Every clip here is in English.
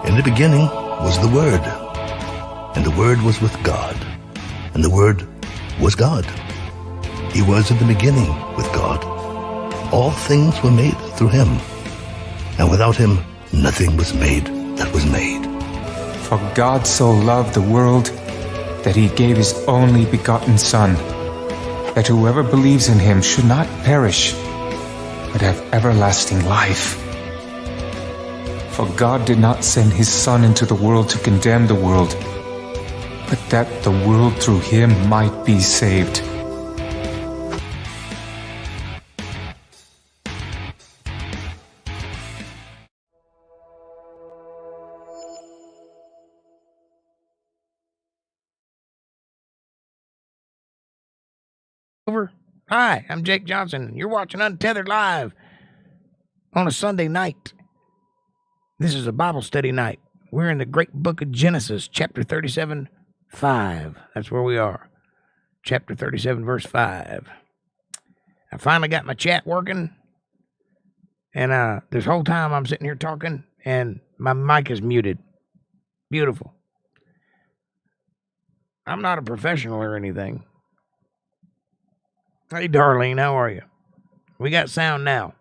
In the beginning was the Word, and the Word was with God, and the Word was God. He was in the beginning with God. All things were made through him, and without him nothing was made that was made. For God so loved the world that he gave his only begotten Son, that whoever believes in him should not perish, but have everlasting life. For God did not send his Son into the world to condemn the world, but that the world through him might be saved. Hi, I'm Jake Johnson. You're watching Untethered Live on a Sunday night. This is a Bible study night. We're in the great book of Genesis, chapter 37, 5. That's where we are. Chapter 37, verse 5. I finally got my chat working, and this whole time I'm sitting here talking, and my mic is muted. Beautiful. I'm not a professional or anything. Hey, Darlene, how are you? We got sound now.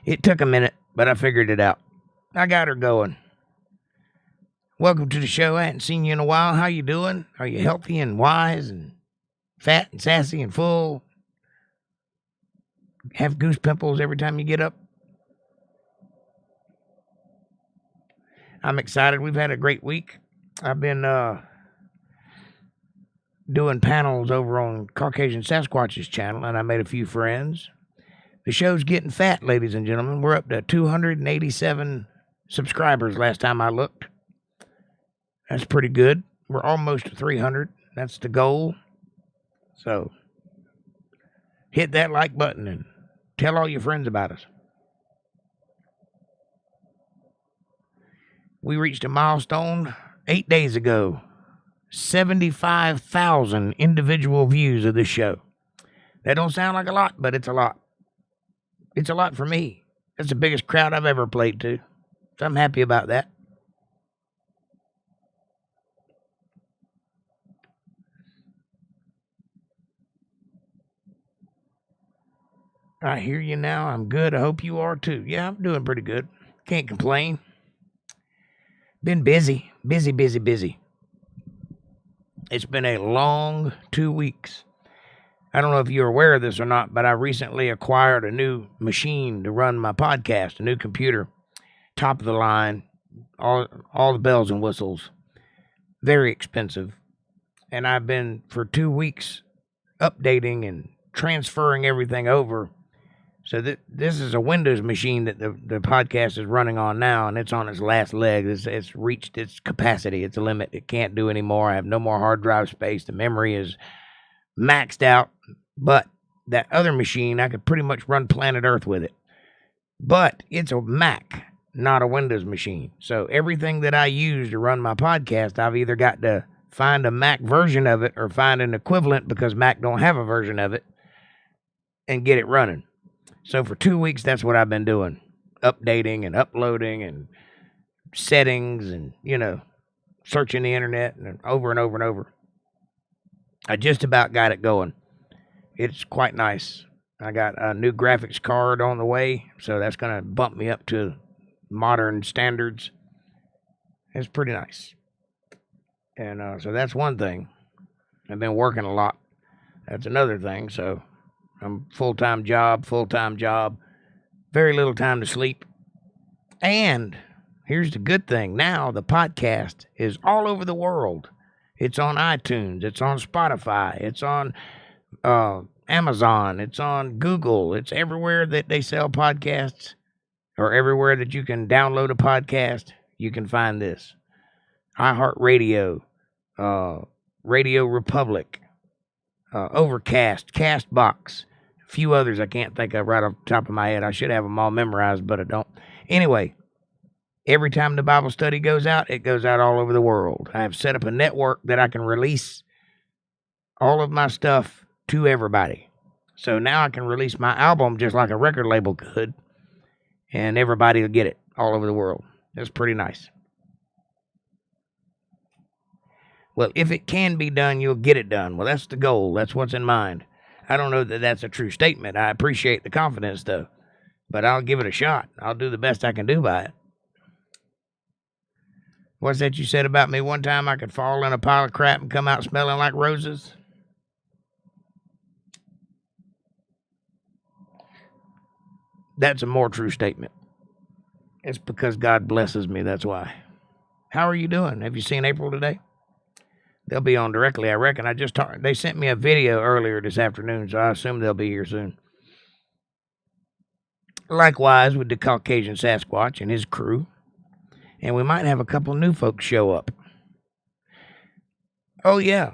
It took a minute, but I figured it out. I got her going. Welcome to the show. I hadn't seen you in a while. How you doing? Are you healthy and wise and fat and sassy and full? Have goose pimples every time you get up? I'm excited. We've had a great week. I've been doing panels over on Caucasian Sasquatch's channel, and I made a few friends. The show's getting fat, ladies and gentlemen. We're up to 287 subscribers last time I looked. That's pretty good. We're almost to 300. That's the goal. So, hit that like button and tell all your friends about us. We reached a milestone 8 days ago. 75,000 individual views of this show. That don't sound like a lot, but it's a lot. It's a lot for me. That's the biggest crowd I've ever played to. So I'm happy about that. I hear you now. I'm good. I hope you are too. Yeah, I'm doing pretty good. Can't complain. Been busy. Busy. It's been a long 2 weeks. I don't know if you're aware of this or not, but I recently acquired a new machine to run my podcast, a new computer, top of the line, all the bells and whistles, very expensive. And I've been for 2 weeks updating and transferring everything over. So this is a Windows machine that the podcast is running on now, and it's on its last leg. It's reached its capacity. It's a limit. It can't do anymore. I have no more hard drive space. The memory is maxed out. But that other machine, I could pretty much run Planet Earth with it. But it's a Mac, not a Windows machine. So everything that I use to run my podcast, I've either got to find a Mac version of it or find an equivalent because Mac don't have a version of it and get it running. So for 2 weeks, that's what I've been doing. Updating and uploading and settings and, searching the internet and over and over and over. I just about got it going. It's quite nice. I got a new graphics card on the way, so that's going to bump me up to modern standards. It's pretty nice. And so that's one thing. I've been working a lot. That's another thing, so I'm full-time job, very little time to sleep. And here's the good thing. Now the podcast is all over the world. It's on iTunes. It's on Spotify. It's on Amazon. It's on Google. It's everywhere that they sell podcasts or everywhere that you can download a podcast, you can find this. iHeartRadio, Radio Republic, Overcast, Castbox, a few others I can't think of right off the top of my head. I should have them all memorized, but I don't. Anyway, every time the Bible study goes out, it goes out all over the world. I have set up a network that I can release all of my stuff to everybody. So now I can release my album just like a record label could, and everybody will get it. all over the world. It's pretty nice. Well, if it can be done, you'll get it done. Well, that's the goal. That's what's in mind. I don't know that that's a true statement. I appreciate the confidence, though. But I'll give it a shot. I'll do the best I can do by it. What's that you said about me one time? I could fall in a pile of crap and come out smelling like roses? That's a more true statement. It's because God blesses me. That's why. How are you doing? Have you seen April today? They'll be on directly, I reckon. They sent me a video earlier this afternoon, so I assume they'll be here soon. Likewise with the Caucasian Sasquatch and his crew. And we might have a couple new folks show up. Oh, yeah.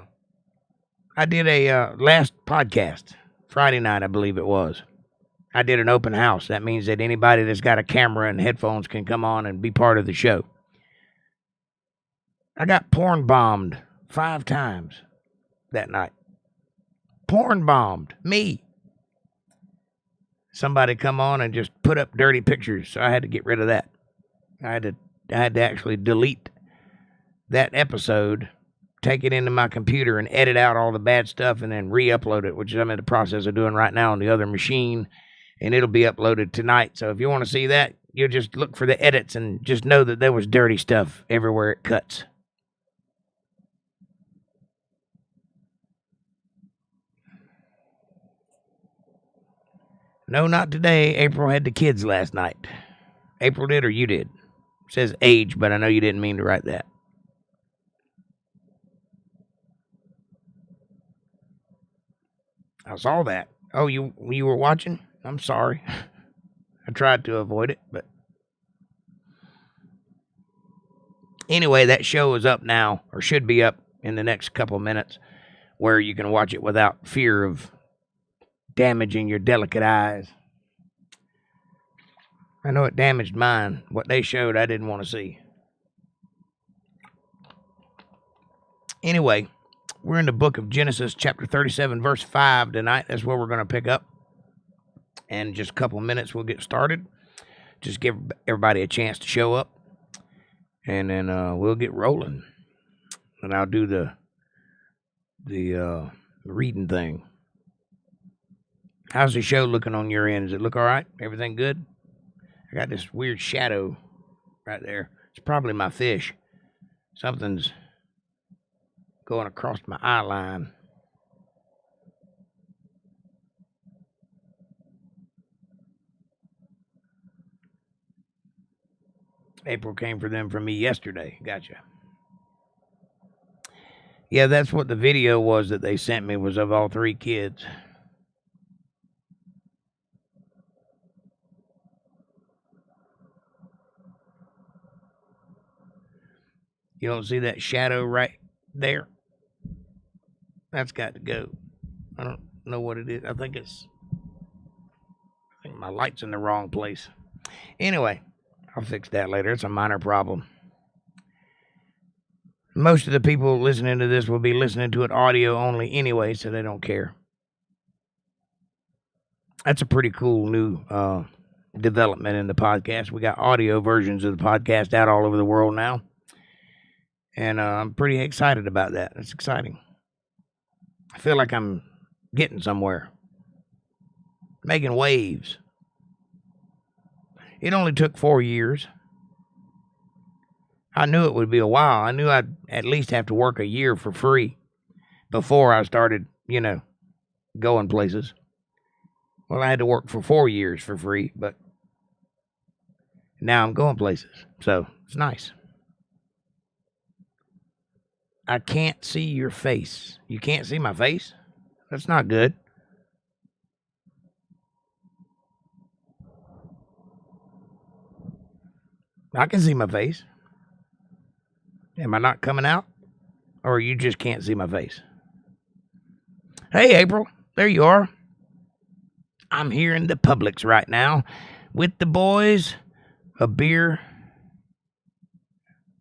I did a last podcast, Friday night, I believe it was. I did an open house. That means that anybody that's got a camera and headphones can come on and be part of the show. I got porn bombed 5 times that night. Porn bombed. Me. Somebody come on and just put up dirty pictures, so I had to get rid of that. I had to actually delete that episode, take it into my computer and edit out all the bad stuff and then re-upload it, which I'm in the process of doing right now on the other machine, and it'll be uploaded tonight. So if you want to see that, you'll just look for the edits and just know that there was dirty stuff everywhere it cuts. No, not today. April had the kids last night. April did or you did? It says age, but I know you didn't mean to write that. I saw that. Oh, you were watching? I'm sorry. I tried to avoid it, but anyway, that show is up now, or should be up in the next couple of minutes, where you can watch it without fear of damaging your delicate eyes. I know it damaged mine. What they showed, I didn't want to see. Anyway, we're in the book of Genesis, chapter 37, verse 5 tonight. That's where we're going to pick up. And in just a couple of minutes, we'll get started. Just give everybody a chance to show up. And then we'll get rolling. And I'll do the reading thing. How's the show looking on your end? Does it look all right? Everything good? I got this weird shadow right there. It's probably my fish. Something's going across my eye line. April came for them from me yesterday. Gotcha. Yeah, that's what the video was that they sent me, was of all 3 kids. You don't see that shadow right there? That's got to go. I don't know what it is. I think my light's in the wrong place. Anyway, I'll fix that later. It's a minor problem. Most of the people listening to this will be listening to it audio only anyway, so they don't care. That's a pretty cool new development in the podcast. We got audio versions of the podcast out all over the world now. And I'm pretty excited about that. It's exciting. I feel like I'm getting somewhere. Making waves. It only took 4 years. I knew it would be a while. I knew I'd at least have to work a year for free before I started, going places. Well, I had to work for 4 years for free, but now I'm going places. So it's nice. I can't see your face. You can't see my face? That's not good. I can see my face. Am I not coming out? Or you just can't see my face? Hey, April. There you are. I'm here in the Publix right now with the boys. A beer.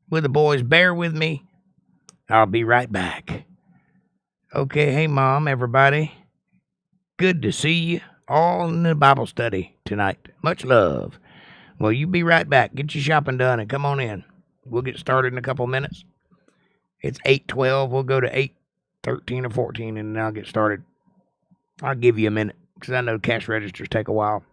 With the boys. Bear with me. I'll be right back. Okay, hey, Mom, everybody. Good to see you all in the Bible study tonight. Much love. Well, you be right back. Get your shopping done and come on in. We'll get started in a couple minutes. It's 8:12. We'll go to 8:13 or 14, and then I'll get started. I'll give you a minute because I know cash registers take a while.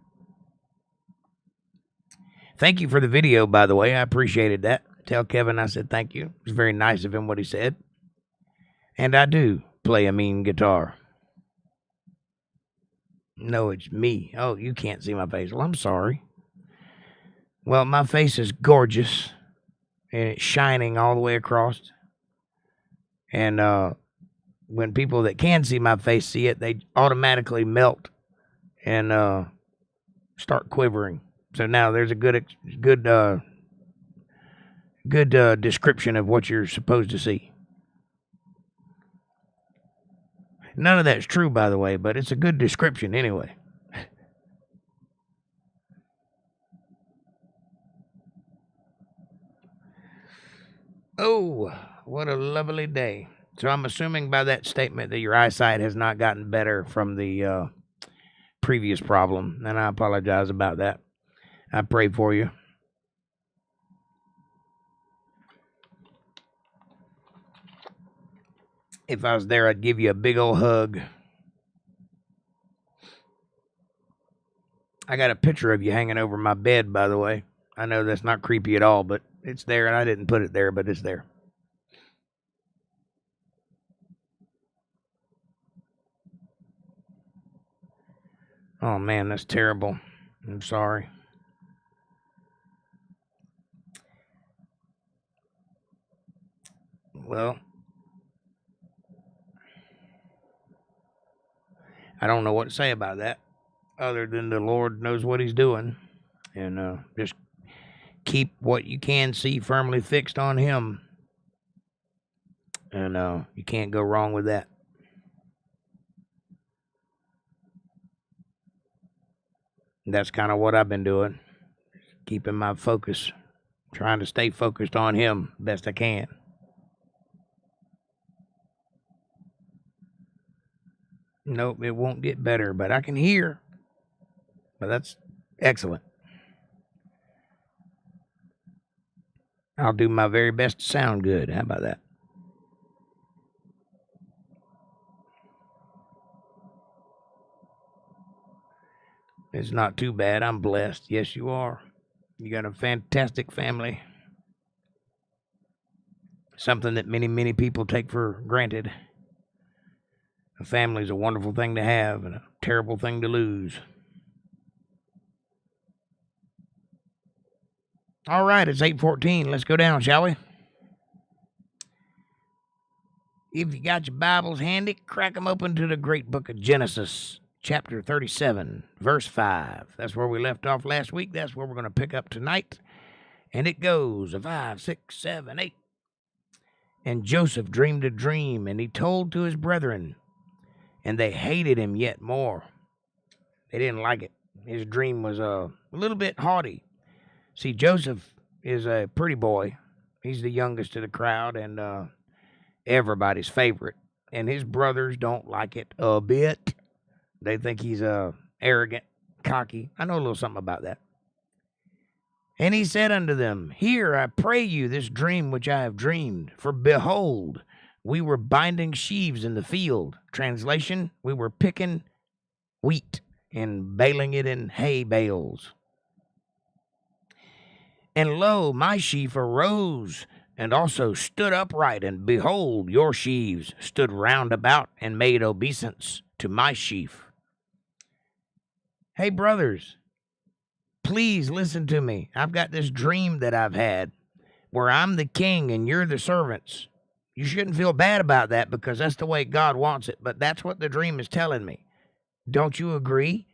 Thank you for the video, by the way. I appreciated that. Tell Kevin I said thank you. It was very nice of him what he said. And I do play a mean guitar. No, it's me. Oh, you can't see my face. Well, I'm sorry. Well, my face is gorgeous, and it's shining all the way across. And when people that can see my face see it, they automatically melt and start quivering. So now there's a good description of what you're supposed to see. None of that's true, by the way, but it's a good description anyway. Oh, what a lovely day. So I'm assuming by that statement that your eyesight has not gotten better from the previous problem, and I apologize about that. I pray for you. If I was there, I'd give you a big old hug. I got a picture of you hanging over my bed, by the way. I know that's not creepy at all, but it's there, and I didn't put it there, but it's there. Oh, man, that's terrible. I'm sorry. Well, I don't know what to say about that, other than the Lord knows what he's doing. And just keep what you can see firmly fixed on him. And you can't go wrong with that. And that's kind of what I've been doing. Keeping my focus. Trying to stay focused on him best I can. Nope, it won't get better, but I can hear. But that's excellent. I'll do my very best to sound good. How about that? It's not too bad. I'm blessed. Yes, you are. You got a fantastic family. Something that many, many people take for granted. A family is a wonderful thing to have and a terrible thing to lose. All right, it's 8:14. Let's go down, shall we? If you got your Bibles handy, crack them open to the great book of Genesis, chapter 37, verse 5. That's where we left off last week. That's where we're going to pick up tonight. And it goes, 5, 6, 7, 8. And Joseph dreamed a dream, and he told to his brethren, and they hated him yet more. They didn't like it. His dream was a little bit haughty. See, Joseph is a pretty boy. He's the youngest of the crowd and everybody's favorite. And his brothers don't like it a bit. They think he's arrogant, cocky. I know a little something about that. And he said unto them, Hear, I pray you, this dream which I have dreamed. For behold, we were binding sheaves in the field. Translation, we were picking wheat and baling it in hay bales. And lo, my sheaf arose and also stood upright, and behold, your sheaves stood round about and made obeisance to my sheaf. Hey, brothers, please listen to me. I've got this dream that I've had where I'm the king and you're the servants. You shouldn't feel bad about that because that's the way God wants it, but that's what the dream is telling me. Don't you agree?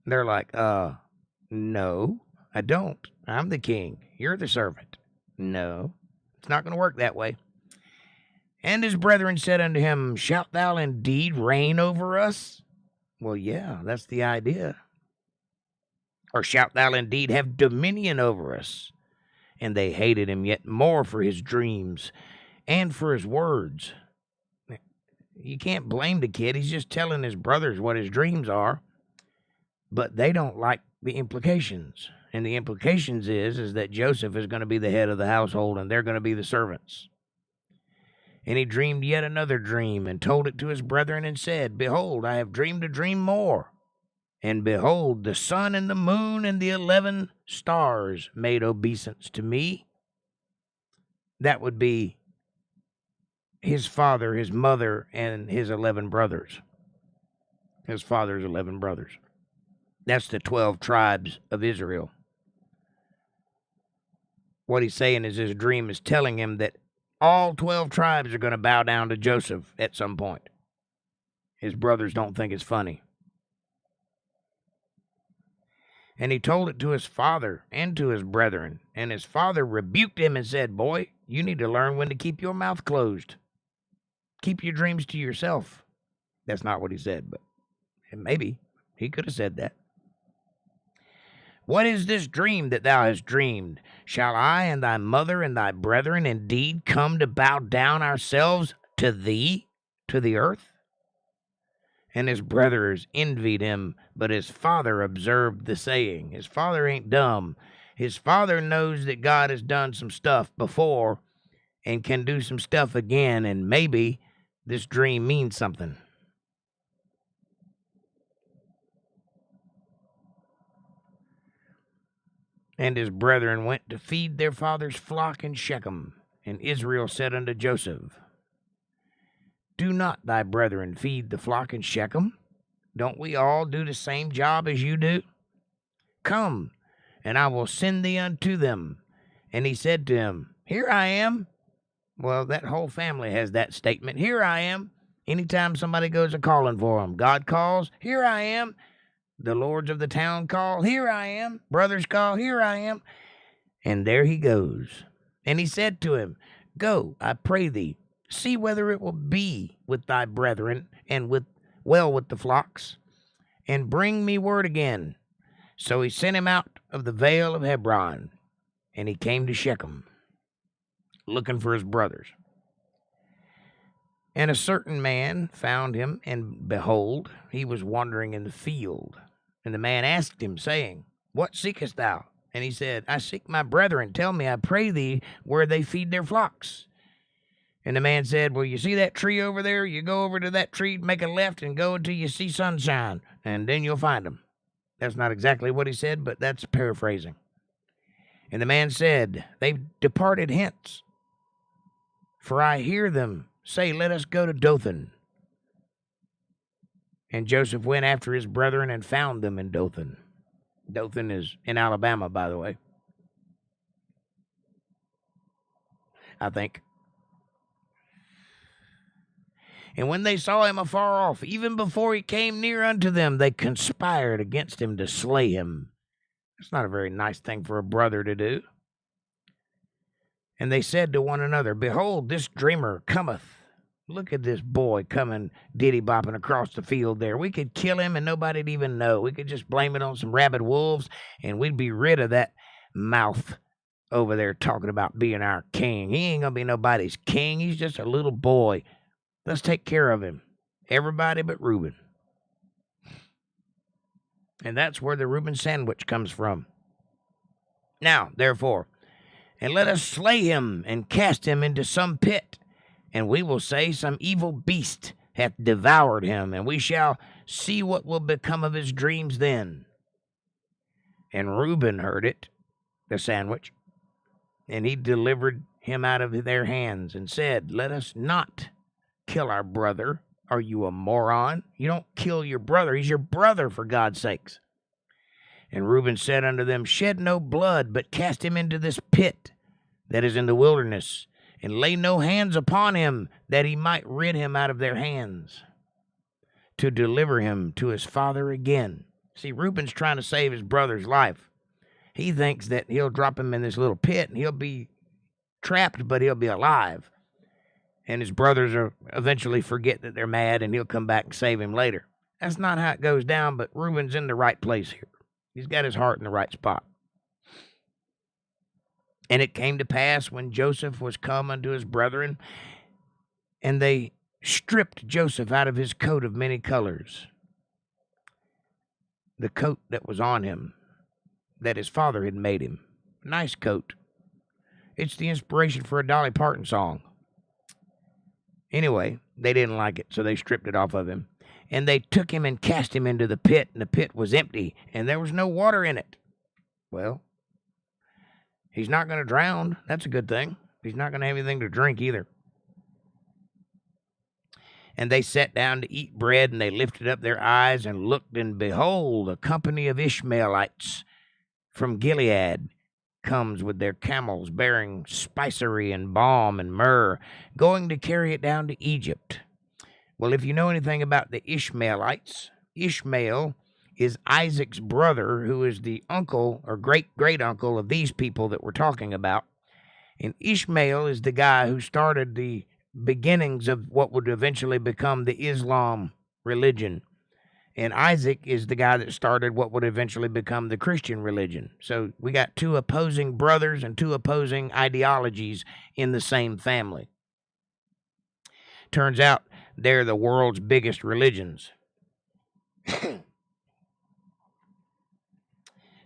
They're like, no, I don't. I'm the king. You're the servant. No, it's not going to work that way. And his brethren said unto him, Shalt thou indeed reign over us? Well, yeah, that's the idea. Or shalt thou indeed have dominion over us? And they hated him yet more for his dreams and for his words. You can't blame the kid. He's just telling his brothers what his dreams are. But they don't like the implications. And the implications is that Joseph is going to be the head of the household and they're going to be the servants. And he dreamed yet another dream and told it to his brethren and said, Behold, I have dreamed a dream more. And behold, the sun and the moon and the 11 stars made obeisance to me. That would be his father, his mother, and his 11 brothers. His father's 11 brothers. That's the 12 tribes of Israel. What he's saying is his dream is telling him that all 12 tribes are going to bow down to Joseph at some point. His brothers don't think it's funny. And he told it to his father and to his brethren. And his father rebuked him and said, Boy, you need to learn when to keep your mouth closed. Keep your dreams to yourself. That's not what he said, but maybe he could have said that. What is this dream that thou hast dreamed? Shall I and thy mother and thy brethren indeed come to bow down ourselves to thee, to the earth? And his brothers envied him, but his father observed the saying. His father ain't dumb. His father knows that God has done some stuff before and can do some stuff again, and maybe this dream means something. And his brethren went to feed their father's flock in Shechem. And Israel said unto Joseph, Do not thy brethren feed the flock in Shechem? Don't we all do the same job as you do? Come, and I will send thee unto them. And he said to him, Here I am. Well, that whole family has that statement. Here I am. Anytime somebody goes a-calling for them, God calls, Here I am. The lords of the town call, Here I am. Brothers call, Here I am. And there he goes. And he said to him, Go, I pray thee, see whether it will be with thy brethren and with the flocks, and bring me word again. So he sent him out of the vale of Hebron, and he came to Shechem, looking for his brothers. And a certain man found him, and behold, he was wandering in the field. And the man asked him, saying, What seekest thou? And he said, I seek my brethren. Tell me, I pray thee, where they feed their flocks. And the man said, Well, you see that tree over there? You go over to that tree, make a left, and go until you see sunshine, and then you'll find them. That's not exactly what he said, but that's paraphrasing. And the man said, They've departed hence, for I hear them say, Let us go to Dothan. And Joseph went after his brethren and found them in Dothan. Dothan is in Alabama, by the way. I think. And when they saw him afar off, even before he came near unto them, they conspired against him to slay him. That's not a very nice thing for a brother to do. And they said to one another, Behold, this dreamer cometh. Look at this boy coming diddy-bopping across the field there. We could kill him and nobody'd even know. We could just blame it on some rabid wolves and we'd be rid of that mouth over there talking about being our king. He ain't going to be nobody's king. He's just a little boy. Let's take care of him. Everybody but Reuben. And that's where the Reuben sandwich comes from. Now, therefore, and let us slay him and cast him into some pit. And we will say some evil beast hath devoured him, and we shall see what will become of his dreams then. And Reuben heard it, the sandwich, and he delivered him out of their hands and said, Let us not kill our brother. Are you a moron? You don't kill your brother. He's your brother, for God's sakes. And Reuben said unto them, Shed no blood, but cast him into this pit that is in the wilderness, and lay no hands upon him, that he might rid him out of their hands, to deliver him to his father again. See, Reuben's trying to save his brother's life. He thinks that he'll drop him in this little pit, and he'll be trapped, but he'll be alive. And his brothers will eventually forget that they're mad, and he'll come back and save him later. That's not how it goes down, but Reuben's in the right place here. He's got his heart in the right spot. And it came to pass when Joseph was come unto his brethren, and they stripped Joseph out of his coat of many colors, the coat that was on him. that his father had made him. Nice coat. It's the inspiration for a Dolly Parton song. Anyway, they didn't like it, so they stripped it off of him. And they took him and cast him into the pit, and the pit was empty, and there was no water in it. Well, he's not going to drown. That's a good thing. He's not going to have anything to drink either. And they sat down to eat bread, and they lifted up their eyes and looked, and behold, a company of Ishmaelites from Gilead comes with their camels bearing spicery and balm and myrrh, going to carry it down to Egypt. Well, if you know anything about the Ishmaelites, Ishmael is Isaac's brother, who is the uncle or great-great-uncle of these people that we're talking about. And Ishmael is the guy who started the beginnings of what would eventually become the Islam religion. And Isaac is the guy that started what would eventually become the Christian religion. So we got two opposing brothers and two opposing ideologies in the same family. Turns out they're the world's biggest religions.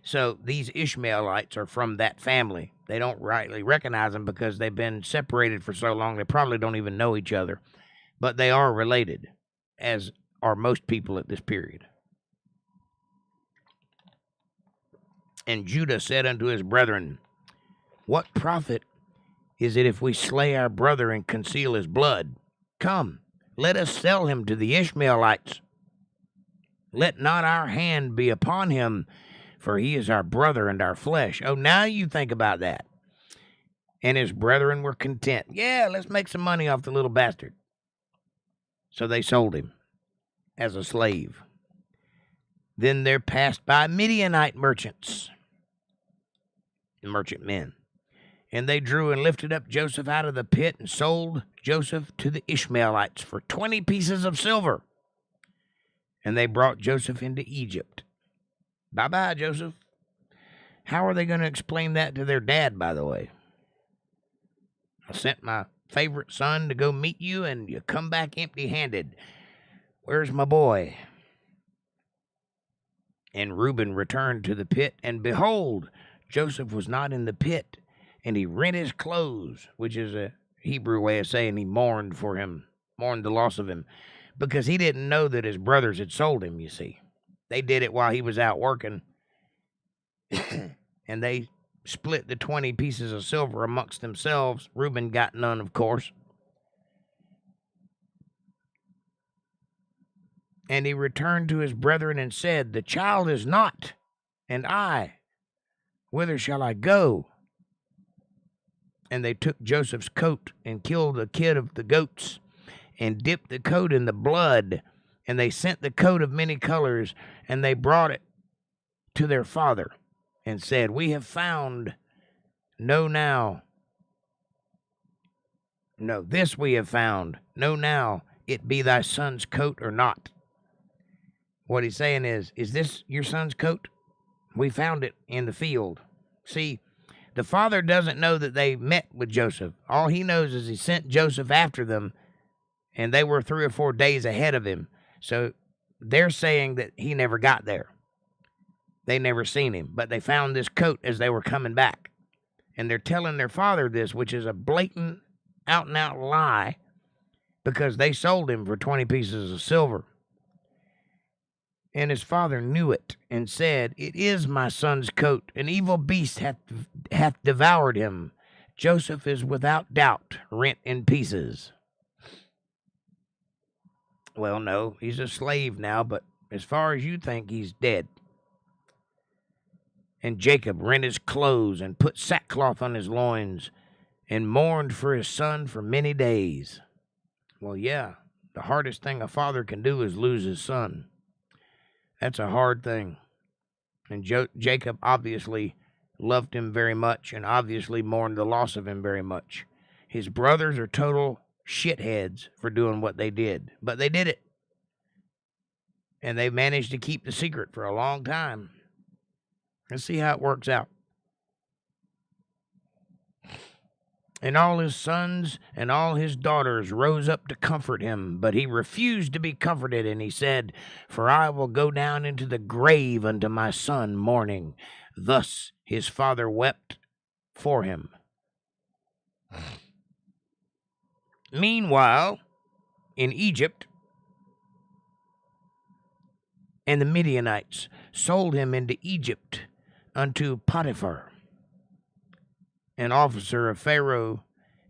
So these Ishmaelites are from that family. They don't rightly recognize them because they've been separated for so long, they probably don't even know each other. But they are related, as are most people at this period. And Judah said unto his brethren, What profit is it if we slay our brother and conceal his blood? Come, let us sell him to the Ishmaelites. Let not our hand be upon him, for he is our brother and our flesh. Oh, now you think about that. And his brethren were content. Yeah, let's make some money off the little bastard. So they sold him as a slave. Then there passed by Midianite merchants, merchantmen, and they drew and lifted up Joseph out of the pit and sold Joseph to the Ishmaelites for 20 pieces of silver. And they brought Joseph into Egypt. Bye-bye, Joseph. How are they going to explain that to their dad, by the way? I sent my favorite son to go meet you, and you come back empty-handed. Where's my boy? And Reuben returned to the pit, and behold, Joseph was not in the pit, and he rent his clothes, which is a Hebrew way of saying he mourned for him, mourned the loss of him, because he didn't know that his brothers had sold him, you see. They did it while he was out working, and they split the 20 pieces of silver amongst themselves. Reuben got none, of course. And he returned to his brethren and said, The child is not, and I, whither shall I go? And they took Joseph's coat and killed a kid of the goats and dipped the coat in the blood. And they sent the coat of many colors, and they brought it to their father and said, We have found, this we have found. Know now, it be thy son's coat or not. What he's saying is this your son's coat? We found it in the field. See, the father doesn't know that they met with Joseph. All he knows is he sent Joseph after them, and they were 3 or 4 days ahead of him. So they're saying that he never got there. They never seen him, but they found this coat as they were coming back. And they're telling their father this, which is a blatant, out-and-out lie, because they sold him for 20 pieces of silver. And his father knew it and said, It is my son's coat. An evil beast hath devoured him. Joseph is without doubt rent in pieces. Well, no, he's a slave now, but as far as you think, he's dead. And Jacob rent his clothes and put sackcloth on his loins and mourned for his son for many days. Well, yeah, the hardest thing a father can do is lose his son. That's a hard thing. And Jacob obviously loved him very much and obviously mourned the loss of him very much. His brothers are total shitheads for doing what they did, but they did it. And they managed to keep the secret for a long time. Let's see how it works out. And all his sons and all his daughters rose up to comfort him, but he refused to be comforted, and he said, For I will go down into the grave unto my son mourning. Thus his father wept for him. Meanwhile, in Egypt, and the Midianites sold him into Egypt unto Potiphar, an officer of Pharaoh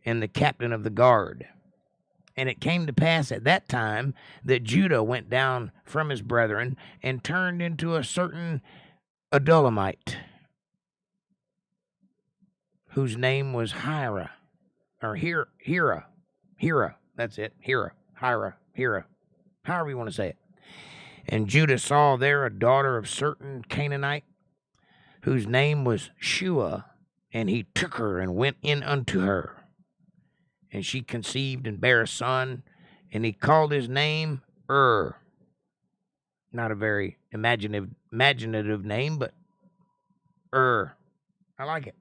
and the captain of the guard. And it came to pass at that time that Judah went down from his brethren and turned into a certain Adulamite, whose name was Hira, that's it, Hira, however you want to say it. And Judah saw there a daughter of certain Canaanite, whose name was Shua, and he took her and went in unto her. And she conceived and bare a son, and he called his name Not a very imaginative name, but I like it.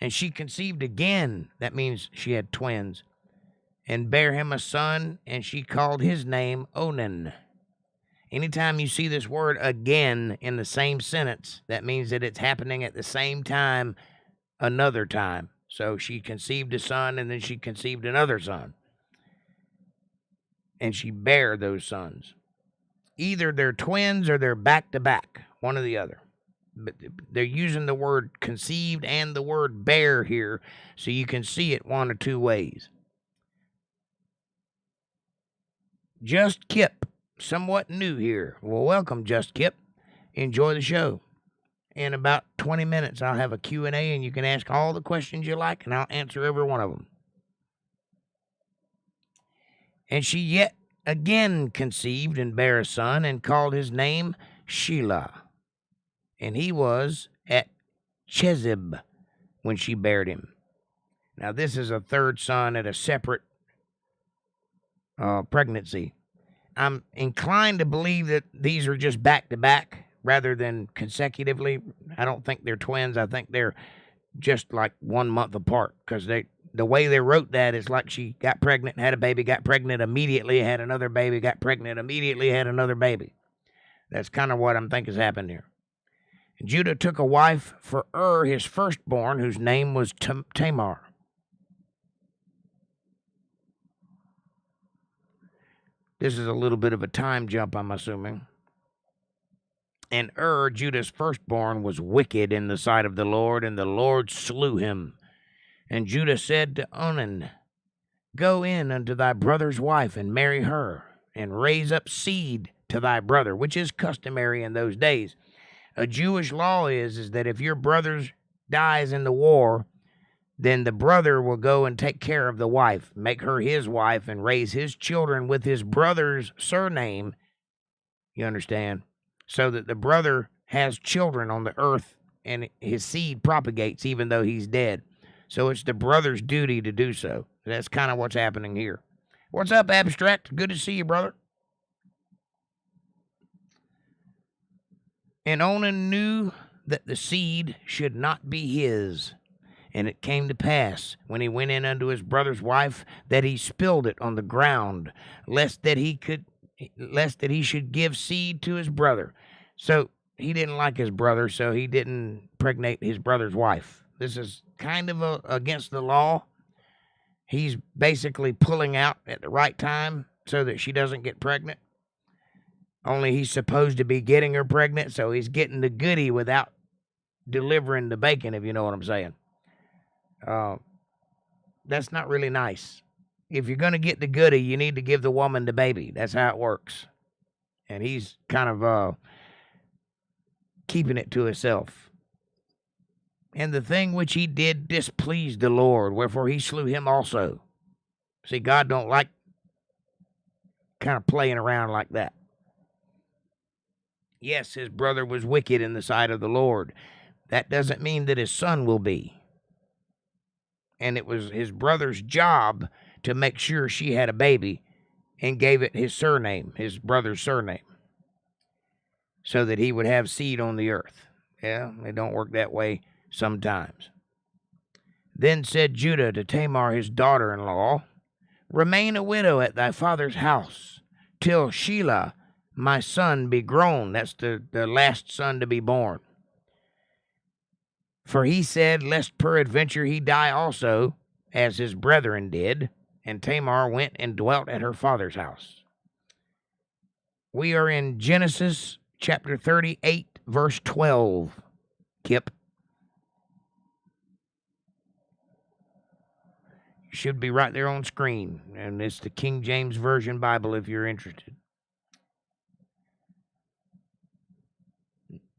And she conceived again, that means she had twins, and bare him a son, and she called his name Onan. Anytime you see this word again in the same sentence, that means that it's happening at the same time another time. So she conceived a son, and then she conceived another son. And she bare those sons. Either they're twins or they're back-to-back, one or the other. But they're using the word conceived and the word bear here, so you can see it one or two ways. Just Kip, somewhat new here. Well, welcome, Just Kip. Enjoy the show. In about 20 minutes, I'll have a Q&A, and you can ask all the questions you like, and I'll answer every one of them. And she yet again conceived and bare a son, and called his name Shelah. And he was at Chezib when she bare him. Now, this is a third son at a separate pregnancy. I'm inclined to believe that these are just back-to-back rather than consecutively. I don't think they're twins. I think they're just like 1 month apart, because the way they wrote that is like she got pregnant, had a baby, got pregnant immediately, had another baby, got pregnant immediately, had another baby. That's kind of what I'm thinking has happened here. Judah took a wife for his firstborn, whose name was Tamar. This is a little bit of a time jump, I'm assuming. And Judah's firstborn, was wicked in the sight of the Lord, and the Lord slew him. And Judah said to Onan, Go in unto thy brother's wife, and marry her, and raise up seed to thy brother, which is customary in those days. A Jewish law is that if your brother dies in the war, then the brother will go and take care of the wife, make her his wife, and raise his children with his brother's surname, you understand, so that the brother has children on the earth and his seed propagates even though he's dead. So it's the brother's duty to do so. That's kind of what's happening here. What's up, Abstract? Good to see you, brother. And Onan knew that the seed should not be his. And it came to pass, when he went in unto his brother's wife, that he spilled it on the ground, lest that he should give seed to his brother. So he didn't like his brother, so he didn't pregnate his brother's wife. This is kind of against the law. He's basically pulling out at the right time so that she doesn't get pregnant. Only he's supposed to be getting her pregnant, so he's getting the goodie without delivering the bacon, if you know what I'm saying. That's not really nice. If you're going to get the goodie, you need to give the woman the baby. That's how it works. And he's kind of keeping it to himself. And the thing which he did displeased the Lord, wherefore he slew him also. See, God don't like kind of playing around like that. Yes, his brother was wicked in the sight of the Lord. That doesn't mean that his son will be. And it was his brother's job to make sure she had a baby and gave it his surname, his brother's surname, so that he would have seed on the earth. Yeah, it don't work that way sometimes. Then said Judah to Tamar his daughter-in-law, remain a widow at thy father's house, till Shelah my son be grown. That's the last son to be born. For he said, lest peradventure he die also, as his brethren did. And Tamar went and dwelt at her father's house. We are in Genesis chapter 38, verse 12. Kip. Should be right there on screen. And it's the King James Version Bible if you're interested.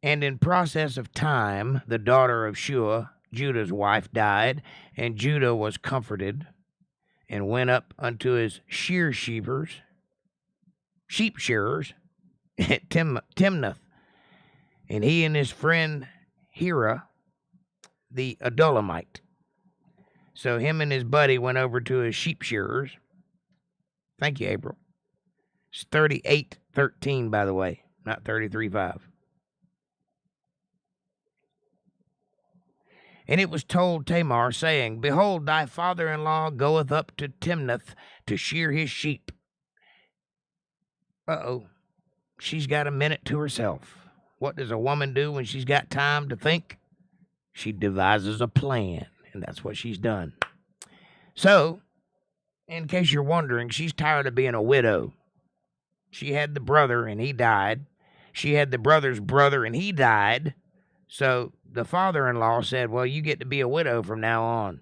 And in process of time, the daughter of Shua, Judah's wife, died, and Judah was comforted, and went up unto his sheep shearers, at Timnath, and he and his friend Hira, the Adulamite. So him and his buddy went over to his sheep shearers. Thank you, April. It's 38:13, by the way, not 33:5. And it was told Tamar, saying, behold, thy father-in-law goeth up to Timnath to shear his sheep. Uh-oh. She's got a minute to herself. What does a woman do when she's got time to think? She devises a plan, and that's what she's done. So, in case you're wondering, she's tired of being a widow. She had the brother, and he died. She had the brother's brother, and he died. So the father-in-law said, well, you get to be a widow from now on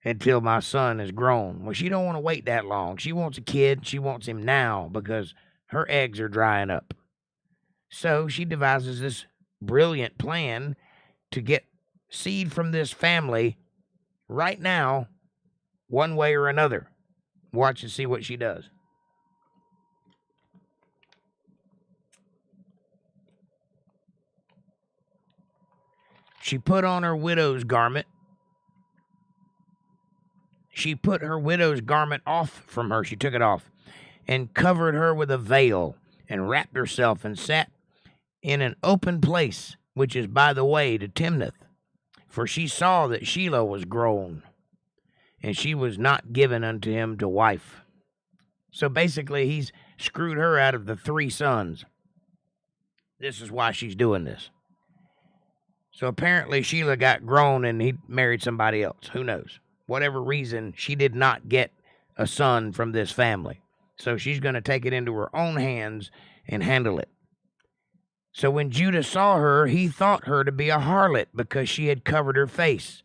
until my son is grown. Well, she don't want to wait that long. She wants a kid. She wants him now because her eggs are drying up. So she devises this brilliant plan to get seed from this family right now, one way or another. Watch and see what she does. She put on her widow's garment. She put her widow's garment off from her. She took it off and covered her with a veil and wrapped herself and sat in an open place, which is by the way to Timnath. For she saw that Shelah was grown, and she was not given unto him to wife. So basically, he's screwed her out of the 3 sons. This is why she's doing this. So apparently Shelah got grown and he married somebody else. Who knows? Whatever reason, she did not get a son from this family. So she's going to take it into her own hands and handle it. So when Judah saw her, he thought her to be a harlot because she had covered her face.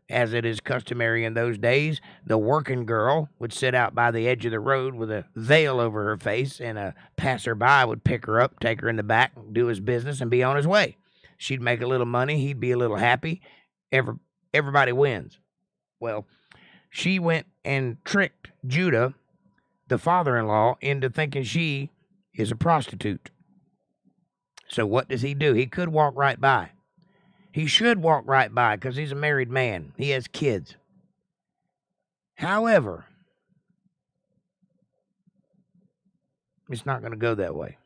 As it is customary in those days, the working girl would sit out by the edge of the road with a veil over her face, and a passerby would pick her up, take her in the back, do his business, and be on his way. She'd make a little money. He'd be a little happy. Everybody wins. Well, she went and tricked Judah, the father-in-law, into thinking she is a prostitute. So what does he do? He could walk right by. He should walk right by because he's a married man. He has kids. However, it's not going to go that way.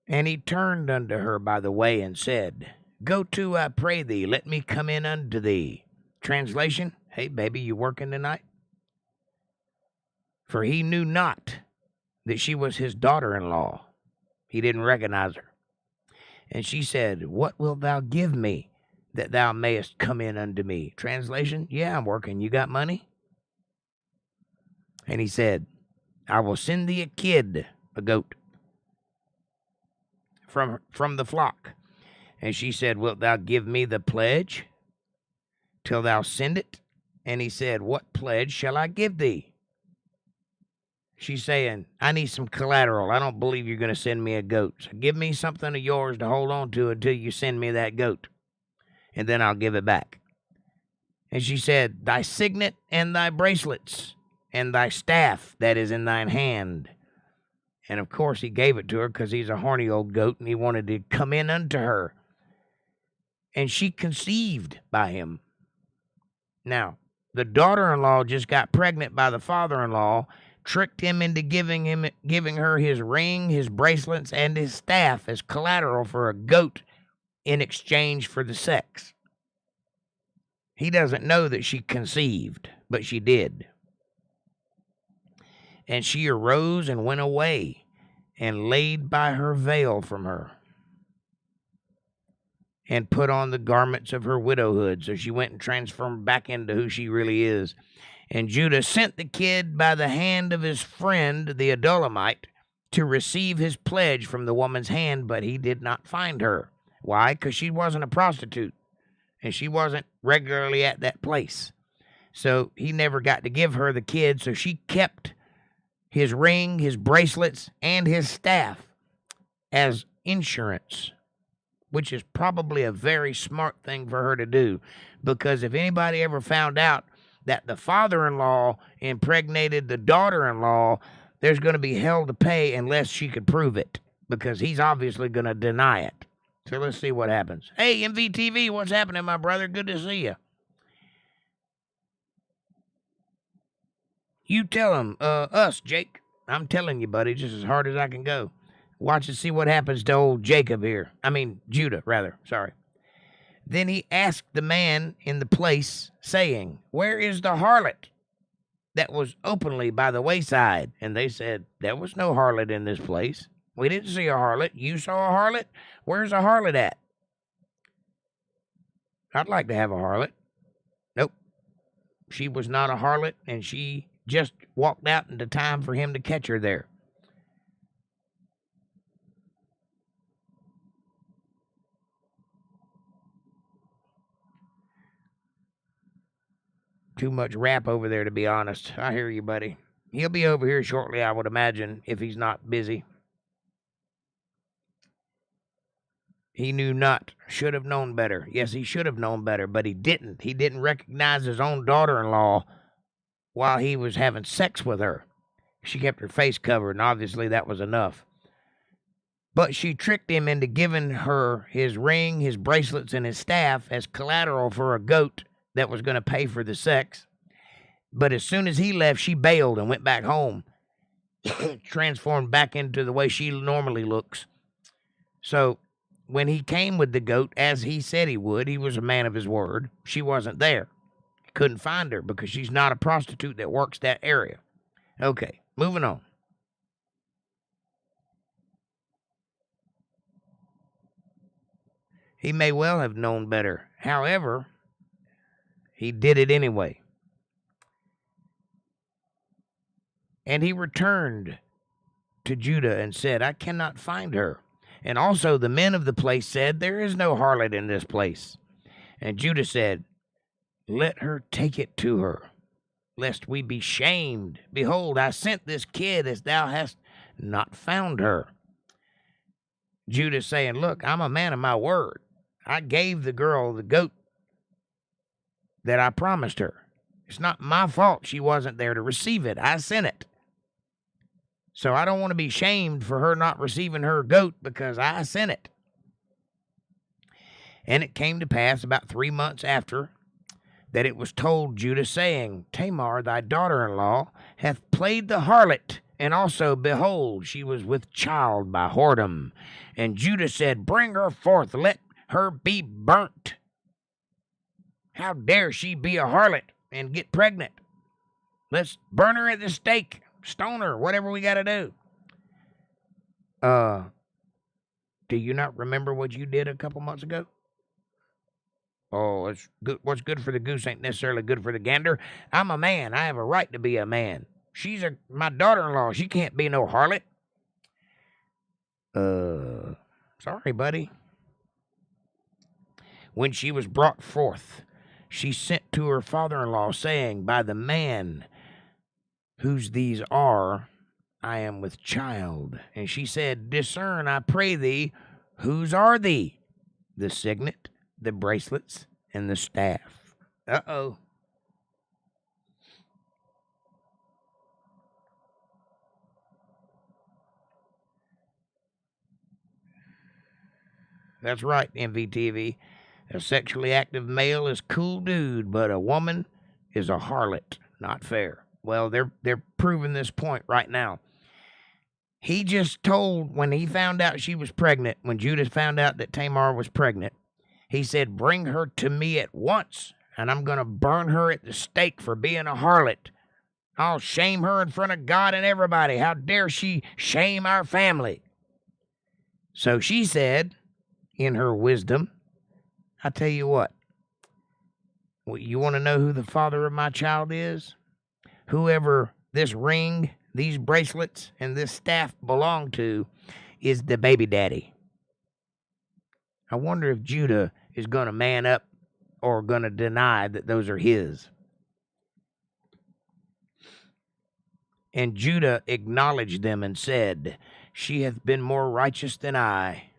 And he turned unto her by the way and said, go to, I pray thee, let me come in unto thee. Translation, hey, baby, you working tonight? For he knew not that she was his daughter-in-law. He didn't recognize her. And she said, what wilt thou give me that thou mayest come in unto me? Translation, yeah, I'm working. You got money? And he said, I will send thee a kid, a goat, from the flock. And she said, wilt thou give me the pledge till thou send it? And he said, what pledge shall I give thee? She's saying, I need some collateral. I don't believe you're going to send me a goat. So give me something of yours to hold on to until you send me that goat, and then I'll give it back. And she said, thy signet and thy bracelets and thy staff that is in thine hand. And of course he gave it to her because he's a horny old goat and he wanted to come in unto her. And she conceived by him. Now, the daughter-in-law just got pregnant by the father-in-law tricked him into giving her his ring, his bracelets, and his staff as collateral for a goat in exchange for the sex. He doesn't know that she conceived, but she did. And she arose and went away and laid by her veil from her and put on the garments of her widowhood. So she went and transformed back into who she really is. And Judah sent the kid by the hand of his friend, the Adullamite, to receive his pledge from the woman's hand, but he did not find her. Why? Because she wasn't a prostitute, and she wasn't regularly at that place. So he never got to give her the kid, so she kept his ring, his bracelets, and his staff as insurance, which is probably a very smart thing for her to do, because if anybody ever found out that the father-in-law impregnated the daughter-in-law, there's going to be hell to pay unless she could prove it, because he's obviously going to deny it. So let's see what happens. Hey, MVTV, what's happening, my brother? Good to see you. You tell him, us, Jake. I'm telling you, buddy, just as hard as I can go. Watch and see what happens to old Jacob here. Judah, rather. Sorry. Then he asked the man in the place, saying, where is the harlot that was openly by the wayside? And they said, there was no harlot in this place. We didn't see a harlot. You saw a harlot? Where's a harlot at? I'd like to have a harlot. Nope. She was not a harlot, and she just walked out into time for him to catch her there. Too much rap over there, to be honest. I hear you, buddy. He'll be over here shortly, I would imagine, if he's not busy. He knew not, should have known better. Yes, he should have known better, but he didn't. He didn't recognize his own daughter-in-law while he was having sex with her. She kept her face covered, and obviously that was enough. But she tricked him into giving her his ring, his bracelets, and his staff as collateral for a goat that was going to pay for the sex. But as soon as he left, she bailed and went back home, transformed back into the way she normally looks. So when he came with the goat, as he said he would, he was a man of his word. She wasn't there. He couldn't find her because she's not a prostitute that works that area. Okay, moving on. He may well have known better. However, he did it anyway. And he returned to Judah and said, I cannot find her. And also the men of the place said, there is no harlot in this place. And Judah said, let her take it to her, lest we be shamed. Behold, I sent this kid as thou hast not found her. Judah saying, look, I'm a man of my word. I gave the girl the goat that I promised her. It's not my fault she wasn't there to receive it. I sent it. So I don't want to be shamed for her not receiving her goat because I sent it. And it came to pass about 3 months after that it was told Judah, saying, Tamar, thy daughter-in-law, hath played the harlot, and also, behold, she was with child by whoredom. And Judah said, bring her forth, let her be burnt. How dare she be a harlot and get pregnant? Let's burn her at the stake, stone her, whatever we got to do. Do you not remember what you did a couple months ago? Oh, it's good. What's good for the goose ain't necessarily good for the gander. I'm a man. I have a right to be a man. She's my daughter-in-law. She can't be no harlot. Sorry, buddy. When she was brought forth, she sent to her father-in-law, saying, by the man whose these are, I am with child. And she said, discern, I pray thee, whose are thee? The signet, the bracelets, and the staff. Uh-oh. That's right, MVTV. A sexually active male is cool dude, but a woman is a harlot. Not fair. Well, they're proving this point right now. He just told, when he found out she was pregnant, when Judah found out that Tamar was pregnant, he said, bring her to me at once, and I'm going to burn her at the stake for being a harlot. I'll shame her in front of God and everybody. How dare she shame our family? So she said, in her wisdom, I tell you what, you want to know who the father of my child is? Whoever this ring, these bracelets, and this staff belong to is the baby daddy. I wonder if Judah is going to man up or going to deny that those are his. And Judah acknowledged them and said, she hath been more righteous than I,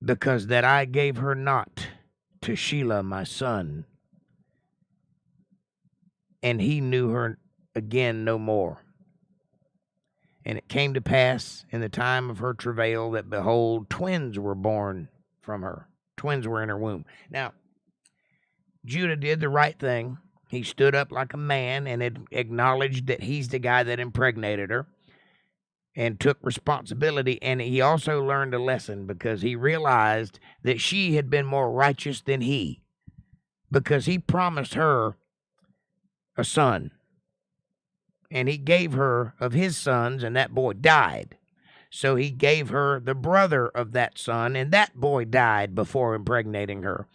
because that I gave her not to Shelah my son, and he knew her again no more. And it came to pass in the time of her travail that, behold, twins were born from her. Twins were in her womb. Now, Judah did the right thing. He stood up like a man and acknowledged that he's the guy that impregnated her and took responsibility. And he also learned a lesson, because he realized that she had been more righteous than he, because he promised her a son. And he gave her of his sons, and that boy died. So he gave her the brother of that son, and that boy died before impregnating her.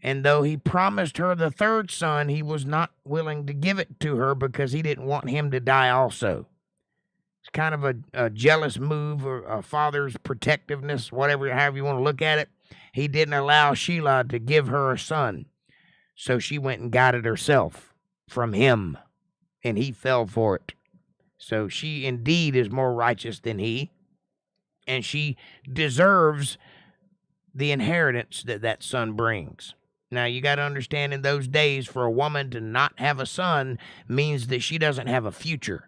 And though he promised her the third son, he was not willing to give it to her because he didn't want him to die also. It's kind of a jealous move, or a father's protectiveness, however you want to look at it. He didn't allow Shelah to give her a son. So she went and got it herself from him, and he fell for it. So she indeed is more righteous than he, and she deserves the inheritance that son brings. Now, you got to understand, in those days, for a woman to not have a son means that she doesn't have a future.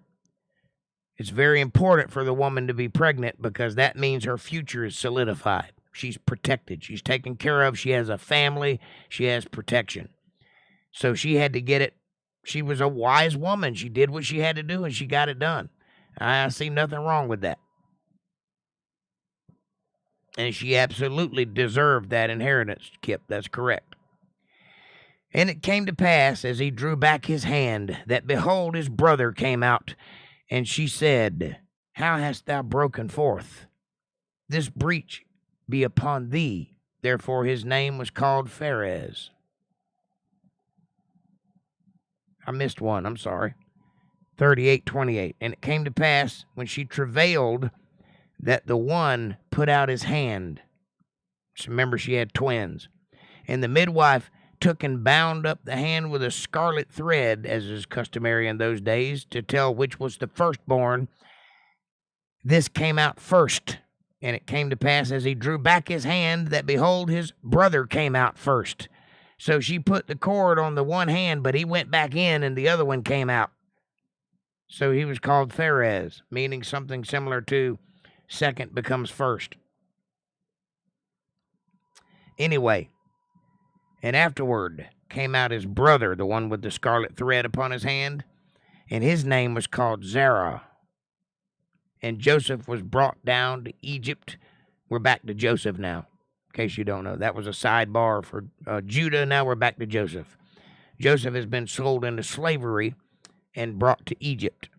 It's very important for the woman to be pregnant, because that means her future is solidified. She's protected. She's taken care of. She has a family. She has protection. So she had to get it. She was a wise woman. She did what she had to do, and she got it done. I see nothing wrong with that. And she absolutely deserved that inheritance, Kip. That's correct. And it came to pass, as he drew back his hand, that behold, his brother came out. And she said, how hast thou broken forth? This breach be upon thee. Therefore his name was called Pharez. I missed one, I'm sorry. 38:28. And it came to pass, when she travailed, that the one put out his hand. So remember, she had twins. And the midwife took and bound up the hand with a scarlet thread, as is customary in those days, to tell which was the firstborn. This came out first. And it came to pass, as he drew back his hand, that behold, his brother came out first. So she put the cord on the one hand, but he went back in, and the other one came out. So he was called Pharez, meaning something similar to second becomes first. Anyway, and afterward came out his brother, the one with the scarlet thread upon his hand, and his name was called Zerah. And Joseph was brought down to Egypt. We're back to Joseph now, in case you don't know. That was a sidebar for Judah. Now we're back to Joseph. Joseph has been sold into slavery and brought to Egypt.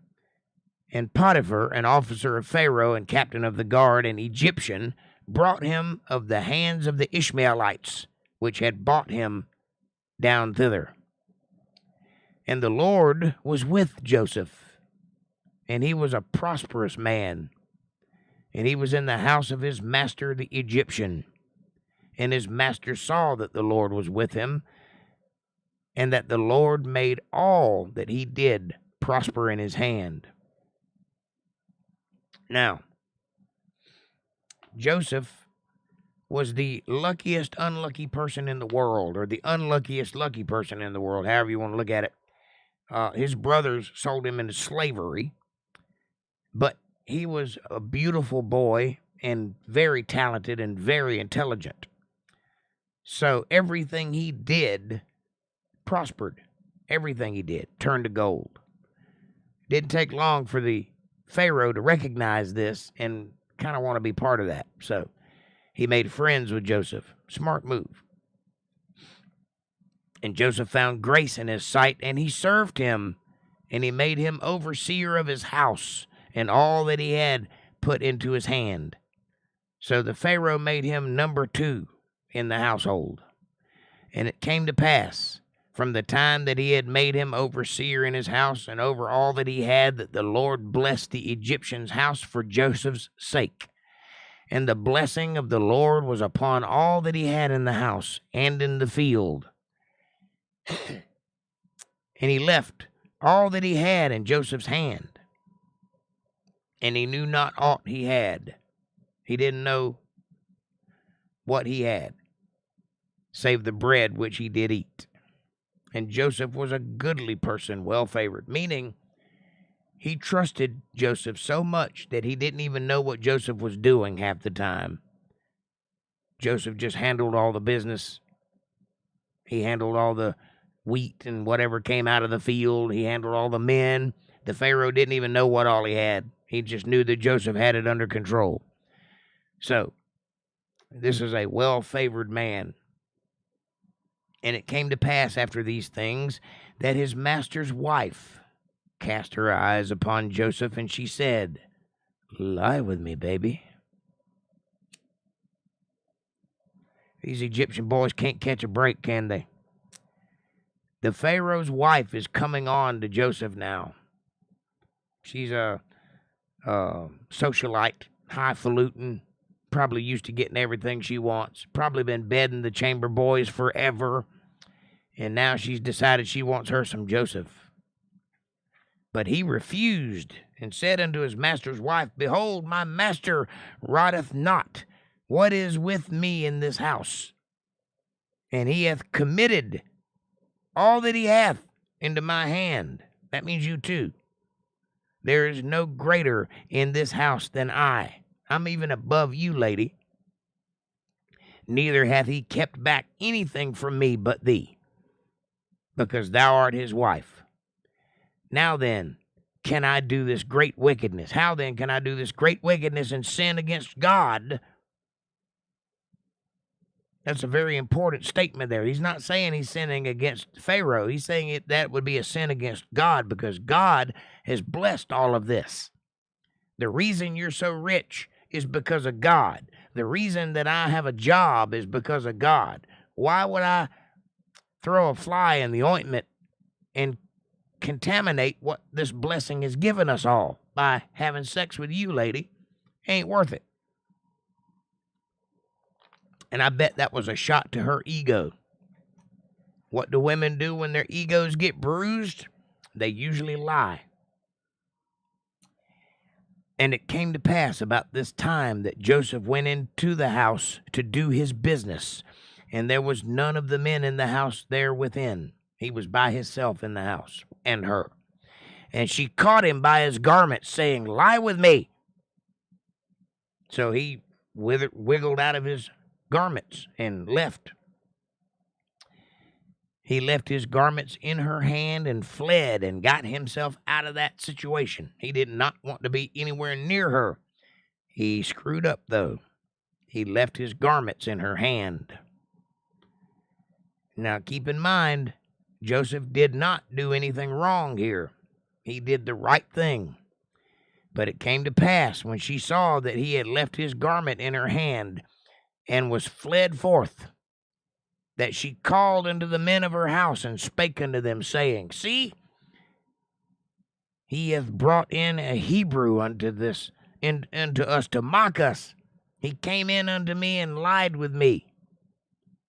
And Potiphar, an officer of Pharaoh and captain of the guard, an Egyptian, brought him of the hands of the Ishmaelites, which had bought him down thither. And the Lord was with Joseph, and he was a prosperous man, and he was in the house of his master the Egyptian. And his master saw that the Lord was with him, and that the Lord made all that he did prosper in his hand. Now, Joseph was the luckiest unlucky person in the world, or the unluckiest lucky person in the world, however you want to look at it. His brothers sold him into slavery, but he was a beautiful boy and very talented and very intelligent. So everything he did prospered. Everything he did turned to gold. Didn't take long for the Pharaoh to recognize this and kind of want to be part of that. So he made friends with Joseph. Smart move. And Joseph found grace in his sight, and he served him, and he made him overseer of his house and all that he had put into his hand. So the Pharaoh made him number 2 in the household. And it came to pass, from the time that he had made him overseer in his house and over all that he had, that the Lord blessed the Egyptian's house for Joseph's sake. And the blessing of the Lord was upon all that he had in the house and in the field. And he left all that he had in Joseph's hand. And he knew not aught he had. He didn't know what he had, save the bread which he did eat. And Joseph was a goodly person, well favored, meaning he trusted Joseph so much that he didn't even know what Joseph was doing half the time. Joseph just handled all the business. He handled all the wheat and whatever came out of the field. He handled all the men. The Pharaoh didn't even know what all he had. He just knew that Joseph had it under control. So, this is a well-favored man. And it came to pass after these things that his master's wife cast her eyes upon Joseph, and she said, "Lie with me, baby." These Egyptian boys can't catch a break, can they? The Pharaoh's wife is coming on to Joseph now. She's a socialite, highfalutin, probably used to getting everything she wants, probably been bedding the chamber boys forever, and now she's decided she wants her some Joseph. But he refused and said unto his master's wife, "Behold, my master rotteth not what is with me in this house, and he hath committed all that he hath into my hand." That means you too. There is no greater in this house than I. I'm even above you, lady. Neither hath he kept back anything from me but thee, because thou art his wife. Now then, can I do this great wickedness? How then can I do this great wickedness and sin against God? That's a very important statement there. He's not saying he's sinning against Pharaoh. He's saying that would be a sin against God, because God has blessed all of this. The reason you're so rich is because of God. The reason that I have a job is because of God. Why would I throw a fly in the ointment and contaminate what this blessing has given us all by having sex with you, lady? Ain't worth it. And I bet that was a shot to her ego. What do women do when their egos get bruised? They usually lie. And it came to pass about this time that Joseph went into the house to do his business, and there was none of the men in the house there within. He was by himself in the house, and her. And she caught him by his garment, saying, "Lie with me." So he wiggled out of his garments and left. He left his garments in her hand and fled and got himself out of that situation. He did not want to be anywhere near her. He screwed up, though. He left his garments in her hand. Now, keep in mind, Joseph did not do anything wrong here. He did the right thing. But it came to pass, when she saw that he had left his garment in her hand and was fled forth, that she called unto the men of her house and spake unto them, saying, "See, he hath brought in a Hebrew unto us to mock us. He came in unto me and lied with me.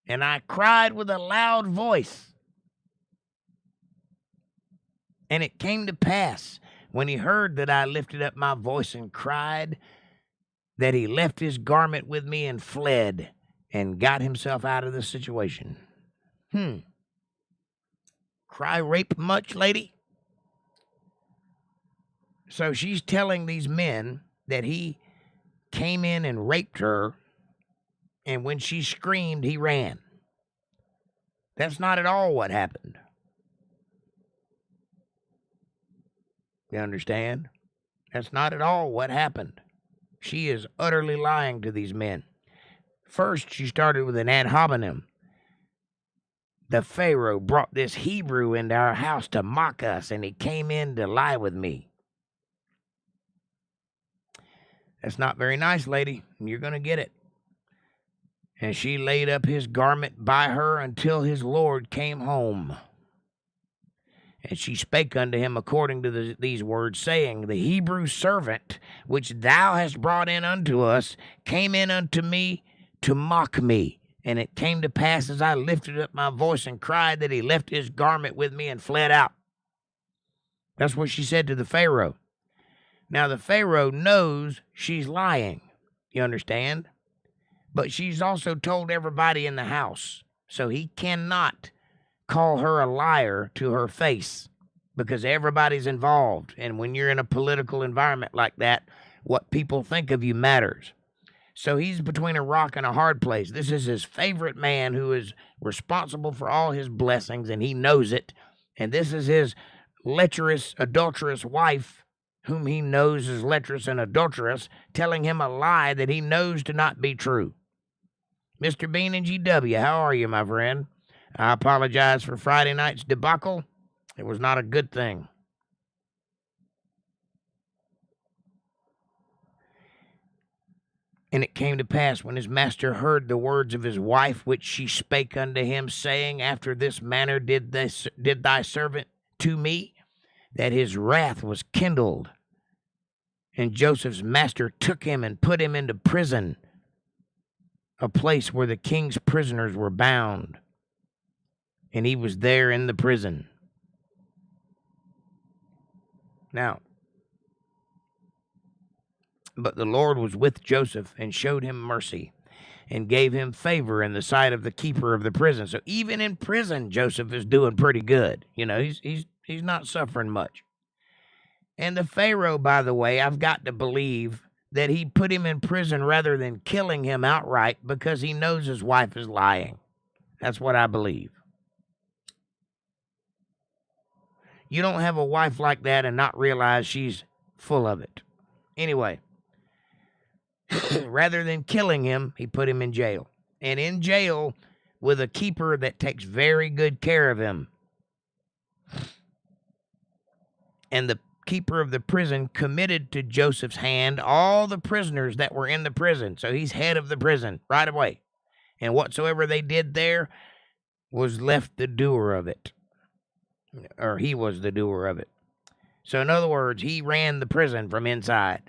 And I cried with a loud voice. And it came to pass, when he heard that I lifted up my voice and cried, that he left his garment with me and fled, and got himself out of the situation." Cry rape much, lady? So she's telling these men that he came in and raped her, and when she screamed, he ran. That's not at all what happened. You understand? That's not at all what happened. She is utterly lying to these men. First, she started with an ad hominem. The Pharaoh brought this Hebrew into our house to mock us, and he came in to lie with me. That's not very nice, lady. You're going to get it. And she laid up his garment by her until his Lord came home. And she spake unto him according to these words, saying, The Hebrew servant which thou hast brought in unto us came in unto me to mock me. And it came to pass as I lifted up my voice and cried that he left his garment with me and fled out. That's what she said to the Pharaoh. Now the Pharaoh knows she's lying. You understand? But she's also told everybody in the house. So he cannot call her a liar to her face because everybody's involved. And when you're in a political environment like that, what people think of you matters. So he's between a rock and a hard place. This is his favorite man who is responsible for all his blessings, and he knows it. And this is his lecherous, adulterous wife, whom he knows is lecherous and adulterous, telling him a lie that he knows to not be true. Mr. Bean and GW, how are you, my friend? I apologize for Friday night's debacle. It was not a good thing. And it came to pass, when his master heard the words of his wife, which she spake unto him, saying, After this manner did thy servant to me, that his wrath was kindled. And Joseph's master took him and put him into prison, a place where the king's prisoners were bound. And he was there in the prison. Now, but the Lord was with Joseph and showed him mercy and gave him favor in the sight of the keeper of the prison. So even in prison, Joseph is doing pretty good. You know, he's not suffering much. And the Pharaoh, by the way, I've got to believe that he put him in prison rather than killing him outright because he knows his wife is lying. That's what I believe. You don't have a wife like that and not realize she's full of it. Anyway, rather than killing him, he put him in jail. And in jail with a keeper that takes very good care of him. And the keeper of the prison committed to Joseph's hand all the prisoners that were in the prison. So he's head of the prison right away. And whatsoever they did there was left the doer of it. Or he was the doer of it. So in other words, he ran the prison from inside.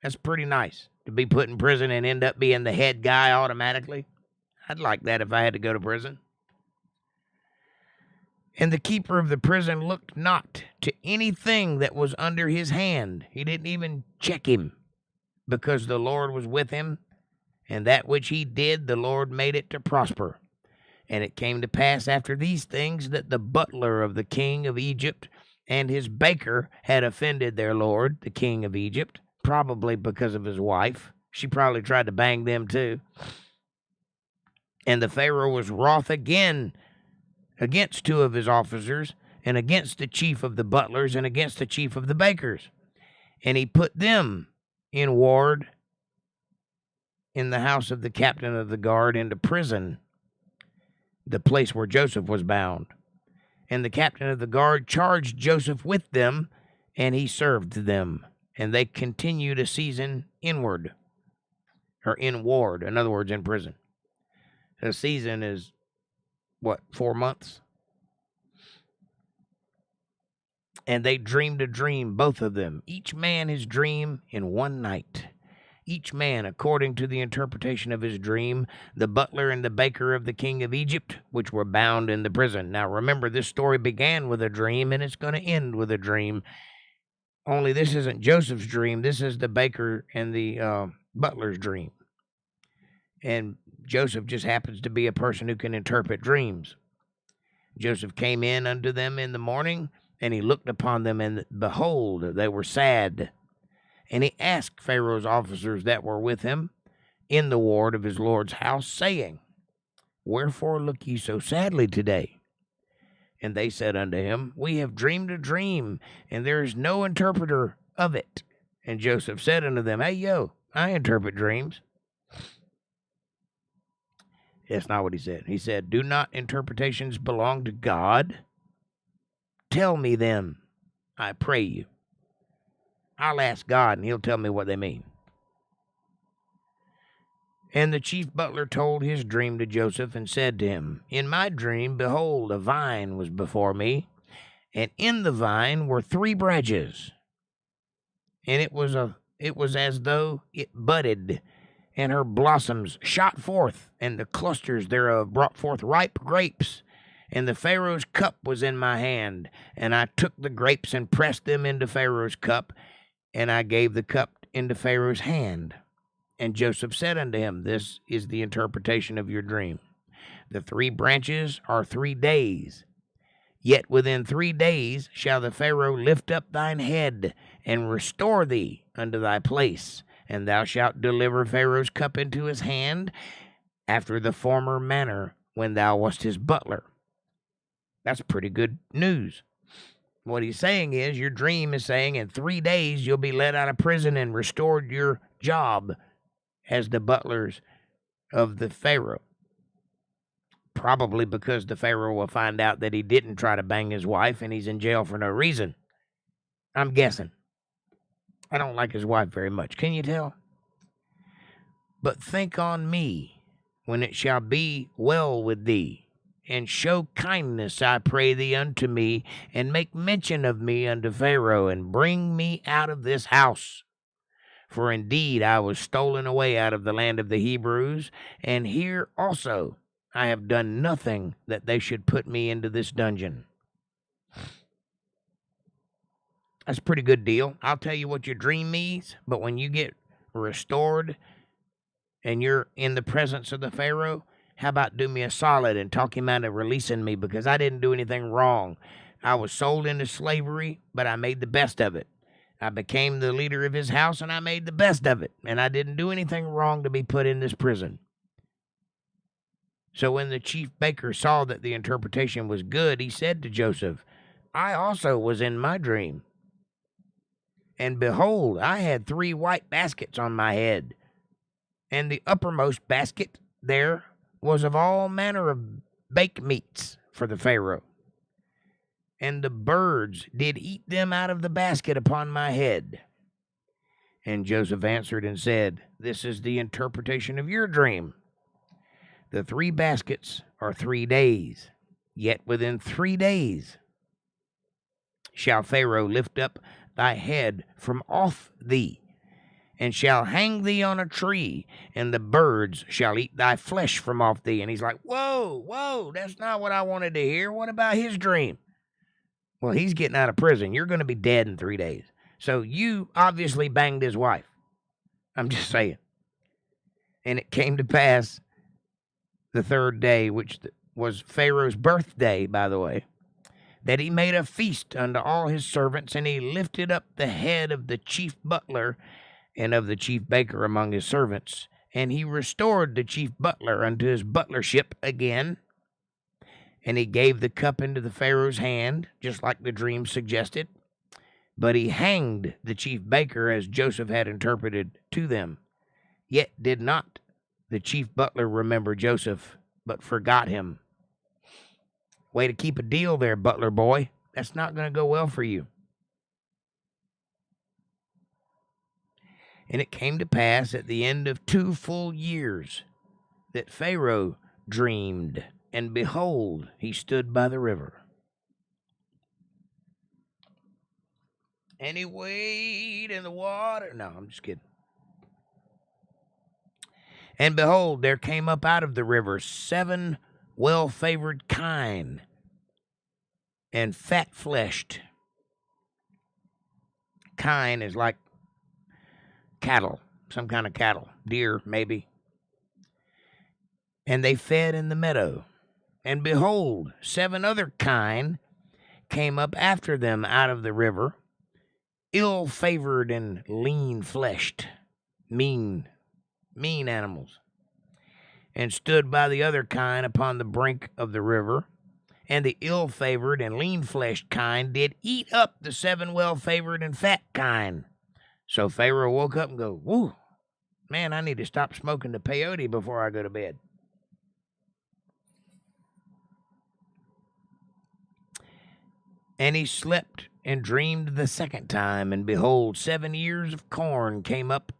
That's pretty nice to be put in prison and end up being the head guy automatically. I'd like that if I had to go to prison. And the keeper of the prison looked not to anything that was under his hand. He didn't even check him, because the Lord was with him, and that which he did, the Lord made it to prosper. And it came to pass after these things that the butler of the king of Egypt and his baker had offended their lord, the king of Egypt, probably because of his wife. She probably tried to bang them too. And the Pharaoh was wroth again against two of his officers, and against the chief of the butlers, and against the chief of the bakers. And he put them in ward in the house of the captain of the guard into prison, the place where Joseph was bound. And the captain of the guard charged Joseph with them, and he served them. And they continued a season inward, or in ward, in other words, in prison. The season is, 4 months? And they dreamed a dream, both of them, each man his dream in one night. Each man according to the interpretation of his dream, the butler and the baker of the king of Egypt, which were bound in the prison. Now remember, this story began with a dream, and it's going to end with a dream. Only this isn't Joseph's dream. This is the baker and the butler's dream. And Joseph just happens to be a person who can interpret dreams. Joseph came in unto them in the morning, and he looked upon them, and behold, they were sad. And he asked Pharaoh's officers that were with him in the ward of his lord's house, saying, Wherefore look ye so sadly today? And they said unto him, We have dreamed a dream, and there is no interpreter of it. And Joseph said unto them, Hey, I interpret dreams. That's not what he said. He said, Do not interpretations belong to God? Tell me them, I pray you. I'll ask God, and he'll tell me what they mean. And the chief butler told his dream to Joseph, and said to him, In my dream, behold, a vine was before me, and in the vine were 3 branches. And it was as though it budded, and her blossoms shot forth, and the clusters thereof brought forth ripe grapes. And the Pharaoh's cup was in my hand, and I took the grapes and pressed them into Pharaoh's cup, and I gave the cup into Pharaoh's hand. And Joseph said unto him, This is the interpretation of your dream. The 3 branches are 3 days. Yet within 3 days shall the Pharaoh lift up thine head, and restore thee unto thy place, and thou shalt deliver Pharaoh's cup into his hand, after the former manner when thou wast his butler. That's pretty good news. What he's saying is, your dream is saying in 3 days you'll be let out of prison and restored your job as the butlers of the Pharaoh. Probably because the Pharaoh will find out that he didn't try to bang his wife and he's in jail for no reason. I'm guessing. I don't like his wife very much. Can you tell? But think on me when it shall be well with thee, and show kindness, I pray thee, unto me, and make mention of me unto Pharaoh, and bring me out of this house. For indeed I was stolen away out of the land of the Hebrews, and here also I have done nothing that they should put me into this dungeon. That's a pretty good deal. I'll tell you what your dream means, but when you get restored and you're in the presence of the Pharaoh, how about do me a solid and talk him out of releasing me, because I didn't do anything wrong. I was sold into slavery, but I made the best of it. I became the leader of his house, and I made the best of it. And I didn't do anything wrong to be put in this prison. So when the chief baker saw that the interpretation was good, he said to Joseph, I also was in my dream. And behold, I had 3 white baskets on my head. And the uppermost basket there was of all manner of baked meats for the Pharaoh. And the birds did eat them out of the basket upon my head. And Joseph answered and said, This is the interpretation of your dream. The 3 baskets are 3 days, yet within 3 days shall Pharaoh lift up thy head from off thee, and shall hang thee on a tree, and the birds shall eat thy flesh from off thee. And he's like, whoa, that's not what I wanted to hear. What about his dream? Well, he's getting out of prison. You're going to be dead in 3 days. So you obviously banged his wife. I'm just saying. And it came to pass the 3rd day, which was Pharaoh's birthday, by the way, that he made a feast unto all his servants, and he lifted up the head of the chief butler and of the chief baker among his servants. And he restored the chief butler unto his butlership again. And he gave the cup into the Pharaoh's hand, just like the dream suggested. But he hanged the chief baker as Joseph had interpreted to them. Yet did not the chief butler remember Joseph, but forgot him. Way to keep a deal there, butler boy. That's not going to go well for you. And it came to pass at the end of 2 full years that Pharaoh dreamed, and behold, he stood by the river. And he waded in the water. No, I'm just kidding. And behold, there came up out of the river 7 well-favored kine, and fat-fleshed. Kine is like cattle, some kind of cattle, deer maybe. And they fed in the meadow. And behold, 7 other kine came up after them out of the river, ill-favored and lean-fleshed, mean animals, and stood by the other kine upon the brink of the river. and the ill-favored and lean-fleshed kind did eat up the 7 well-favored and fat kind. So Pharaoh woke up and go, "Woo, man, I need to stop smoking the peyote before I go to bed." And he slept and dreamed the second time, and behold, 7 ears of corn came up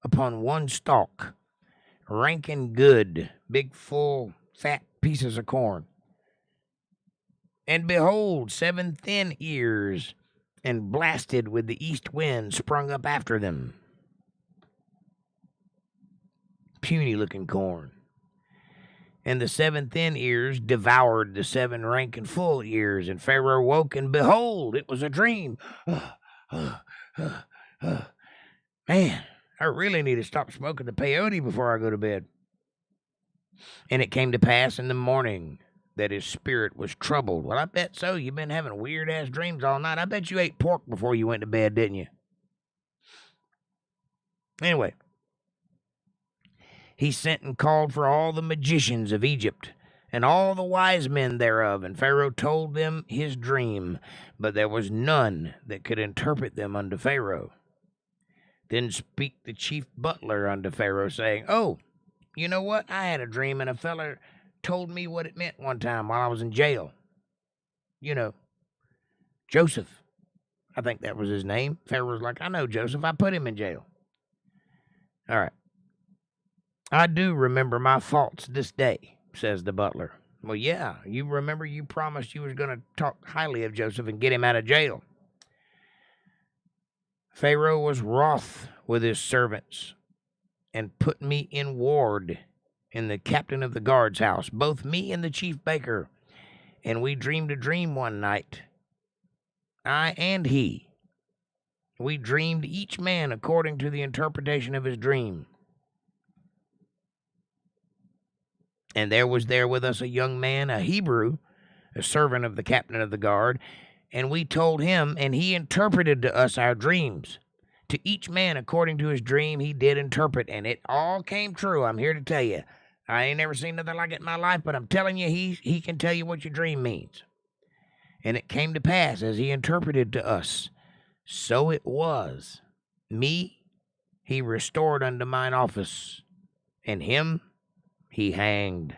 upon one stalk, rank and good, big, full, fat pieces of corn. And behold, 7 thin ears, and blasted with the east wind, sprung up after them. Puny-looking corn. And the 7 thin ears devoured the 7 rank and full ears, and Pharaoh woke, and behold, it was a dream. Man, I really need to stop smoking the peyote before I go to bed. And it came to pass in the morning that his spirit was troubled. Well, I bet so. You've been having weird-ass dreams all night. I bet you ate pork before you went to bed, didn't you? Anyway, he sent and called for all the magicians of Egypt and all the wise men thereof, and Pharaoh told them his dream, but there was none that could interpret them unto Pharaoh. Then spake the chief butler unto Pharaoh, saying, "Oh, you know what? I had a dream, and a feller told me what it meant one time while I was in jail. You know, Joseph. I think that was his name." Pharaoh was like, "I know Joseph. I put him in jail." All right. "I do remember my faults this day," says the butler. "Well, yeah, you remember you promised you was going to talk highly of Joseph and get him out of jail." Pharaoh was wroth with his servants and put me in ward in the captain of the guard's house, both me and the chief baker. And we dreamed a dream one night, I and he. We dreamed each man according to the interpretation of his dream. And there was there with us a young man, a Hebrew, a servant of the captain of the guard, and we told him, and he interpreted to us our dreams. To each man according to his dream he did interpret, and it all came true. I'm here to tell you. I ain't never seen nothing like it in my life, but I'm telling you, he can tell you what your dream means. And it came to pass as he interpreted to us. So it was. Me he restored unto mine office, and him he hanged.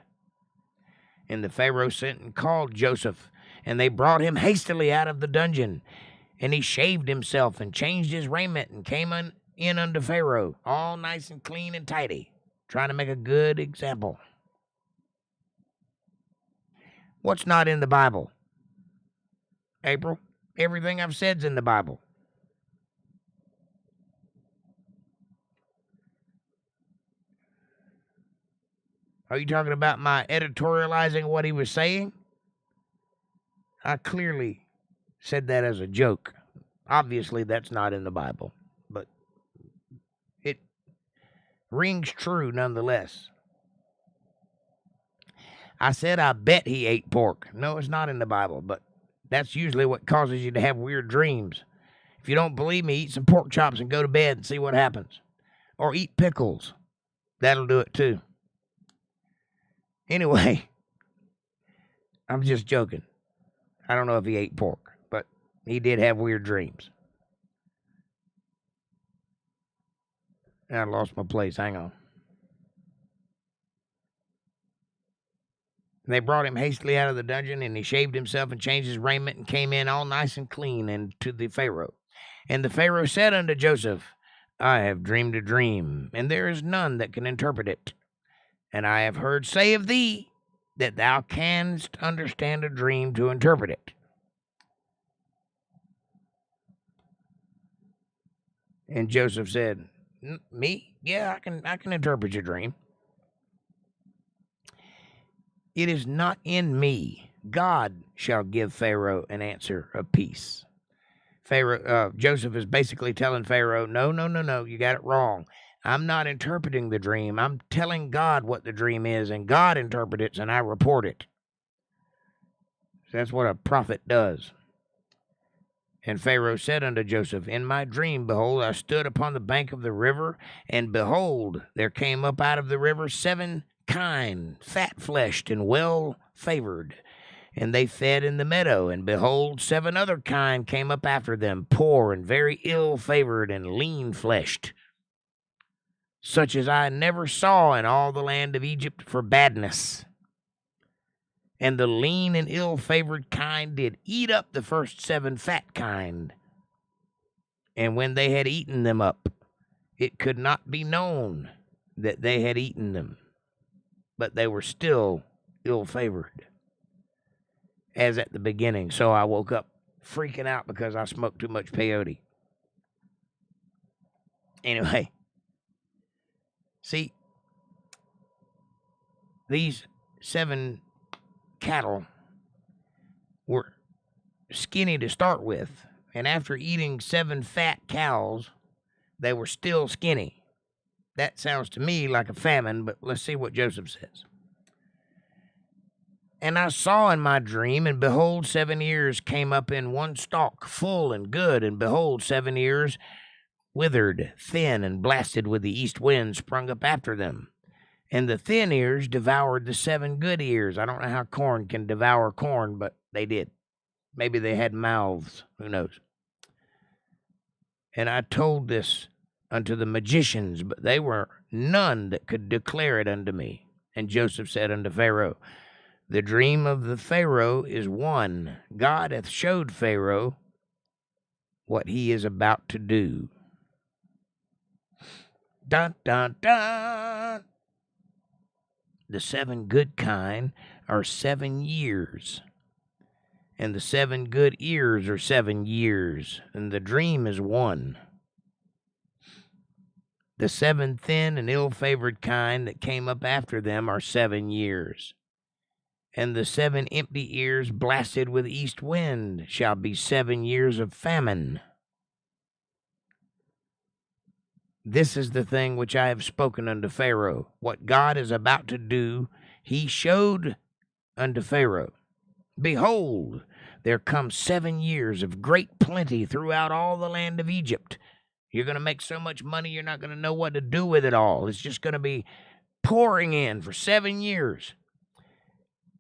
And the Pharaoh sent and called Joseph, and they brought him hastily out of the dungeon. And he shaved himself and changed his raiment and came in unto Pharaoh, all nice and clean and tidy, trying to make a good example. What's not in the Bible? April, everything I've said's in the Bible. Are you talking about my editorializing what he was saying? I clearly said that as a joke. Obviously, that's not in the Bible, but it rings true nonetheless. I said I bet he ate pork. No, it's not in the Bible, but that's usually what causes you to have weird dreams. If you don't believe me, eat some pork chops and go to bed and see what happens. Or eat pickles. That'll do it too. Anyway, I'm just joking. I don't know if he ate pork, but he did have weird dreams. I lost my place. Hang on. They brought him hastily out of the dungeon, and he shaved himself and changed his raiment and came in all nice and clean and to the Pharaoh. And the Pharaoh said unto Joseph, I have dreamed a dream, and there is none that can interpret it. And I have heard say of thee that thou canst understand a dream to interpret it. And Joseph said, Me? Yeah, I can interpret your dream. It is not in me. God shall give Pharaoh an answer of peace. Joseph is basically telling Pharaoh, no, you got it wrong. I'm not interpreting the dream. I'm telling God what the dream is, and God interprets it, and I report it. So that's what a prophet does. And Pharaoh said unto Joseph, In my dream, behold, I stood upon the bank of the river, and behold, there came up out of the river 7 kine, fat-fleshed and well-favored, And they fed in the meadow, and behold, 7 other kind came up after them, poor and very ill-favored and lean-fleshed, such as I never saw in all the land of Egypt for badness. And the lean and ill-favored kind did eat up the first 7 fat kind. And when they had eaten them up, it could not be known that they had eaten them, but they were still ill-favored, as at the beginning. So I woke up freaking out because I smoked too much peyote. Anyway, see, these 7 cattle were skinny to start with, and after eating 7 fat cows, they were still skinny. That sounds to me like a famine, but let's see what Joseph says. And I saw in my dream, and behold, 7 ears came up in one stalk, full and good, and behold, 7 ears withered, thin, and blasted with the east wind sprung up after them. And the thin ears devoured the 7 good ears. I don't know how corn can devour corn, but they did. Maybe they had mouths. Who knows? And I told this unto the magicians, but they were none that could declare it unto me. And Joseph said unto Pharaoh, the dream of the Pharaoh is one. God hath showed Pharaoh what he is about to do. Dun, dun, dun. The 7 good kind are 7 years, and the 7 good ears are 7 years, and the dream is one. The 7 thin and ill-favored kind that came up after them are 7 years, and the 7 empty ears blasted with east wind shall be 7 years of famine. This is the thing which I have spoken unto Pharaoh. What God is about to do, he showed unto Pharaoh. Behold, there come 7 years of great plenty throughout all the land of Egypt. You're going to make so much money, you're not going to know what to do with it all. It's just going to be pouring in for 7 years.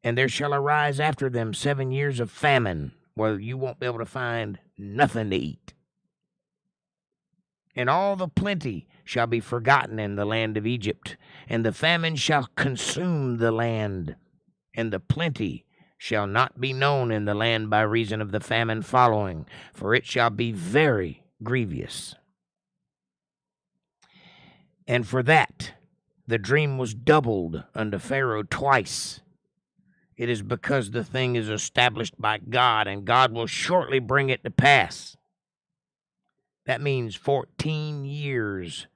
And there shall arise after them 7 years of famine, where you won't be able to find nothing to eat. And all the plenty shall be forgotten in the land of Egypt, and the famine shall consume the land, and the plenty shall not be known in the land by reason of the famine following, for it shall be very grievous. And for that the dream was doubled unto Pharaoh twice. It is because the thing is established by God, and God will shortly bring it to pass. That means 14 years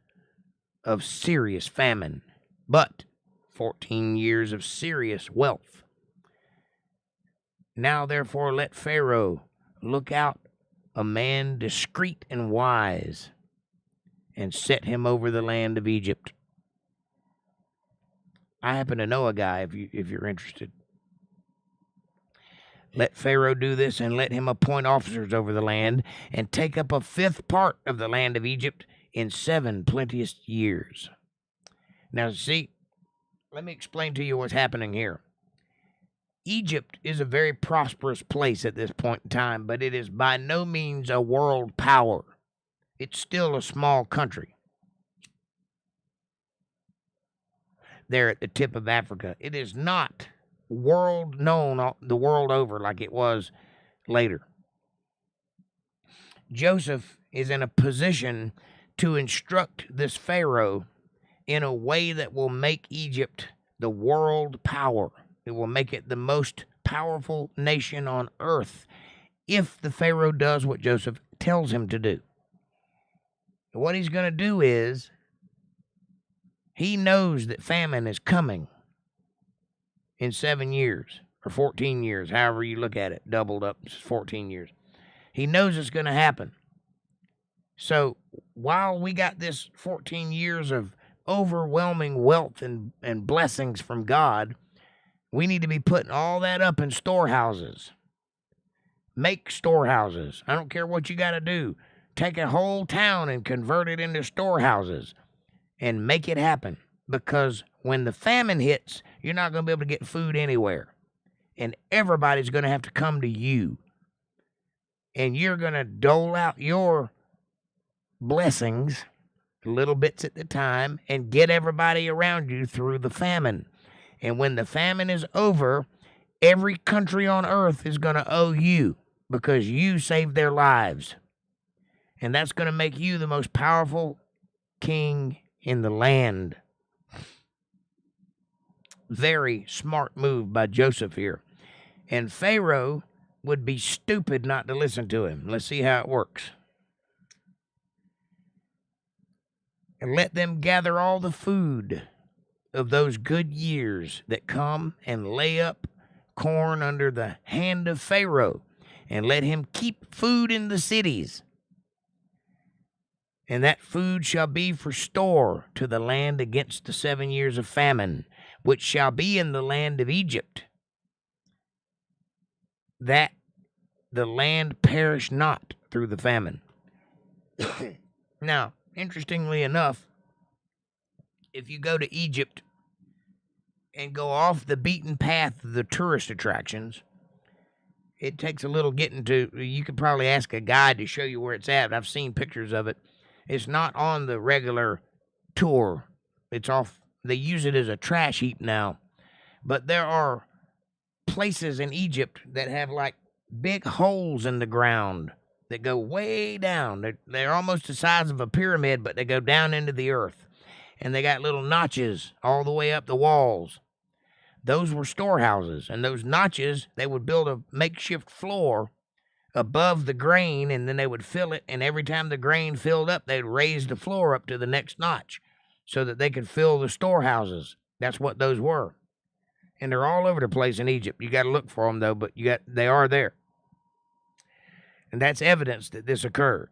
of serious famine, but 14 years of serious wealth. Now, therefore, let Pharaoh look out a man discreet and wise, and set him over the land of Egypt. I happen to know a guy, if you're interested. Let Pharaoh do this, and let him appoint officers over the land, and take up a 5th part of the land of Egypt in 7 plenteous years. Now, see, let me explain to you what's happening here. Egypt is a very prosperous place at this point in time, but it is by no means a world power. It's still a small country. There at the tip of Africa. It is not world known the world over like it was later. Joseph is in a position to instruct this Pharaoh in a way that will make Egypt the world power. It will make it the most powerful nation on earth if the Pharaoh does what Joseph tells him to do. What he's going to do is, he knows that famine is coming in 7 years, or 14 years, however you look at it, doubled up, 14 years. He knows it's going to happen. So while we got this 14 years of overwhelming wealth and blessings from God, we need to be putting all that up in storehouses. Make storehouses. I don't care what you got to do. Take a whole town and convert it into storehouses and make it happen. Because when the famine hits, you're not going to be able to get food anywhere. and everybody's going to have to come to you. And you're going to dole out your blessings, little bits at the time, and get everybody around you through the famine. And when the famine is over, every country on earth is going to owe you because you saved their lives. And that's going to make you the most powerful king in the land. Very smart move by Joseph here. And Pharaoh would be stupid not to listen to him. Let's see how it works. And let them gather all the food of those good years that come and lay up corn under the hand of Pharaoh, and let him keep food in the cities. And that food shall be for store to the land against the 7 years of famine, which shall be in the land of Egypt, that the land perish not through the famine. Now, interestingly enough, if you go to Egypt and go off the beaten path of the tourist attractions, it takes a little getting to. You could probably ask a guide to show you where it's at. I've seen pictures of it. It's not on the regular tour. It's off. They use it as a trash heap now. But there are places in Egypt that have like big holes in the ground that go way down. They're almost the size of a pyramid, but they go down into the earth. And they got little notches all the way up the walls. Those were storehouses. And those notches, they would build a makeshift floor above the grain, and then they would fill it. And every time the grain filled up, they'd raise the floor up to the next notch so that they could fill the storehouses. That's what those were. And they're all over the place in Egypt. You got to look for them, though, but they are there. And that's evidence that this occurred.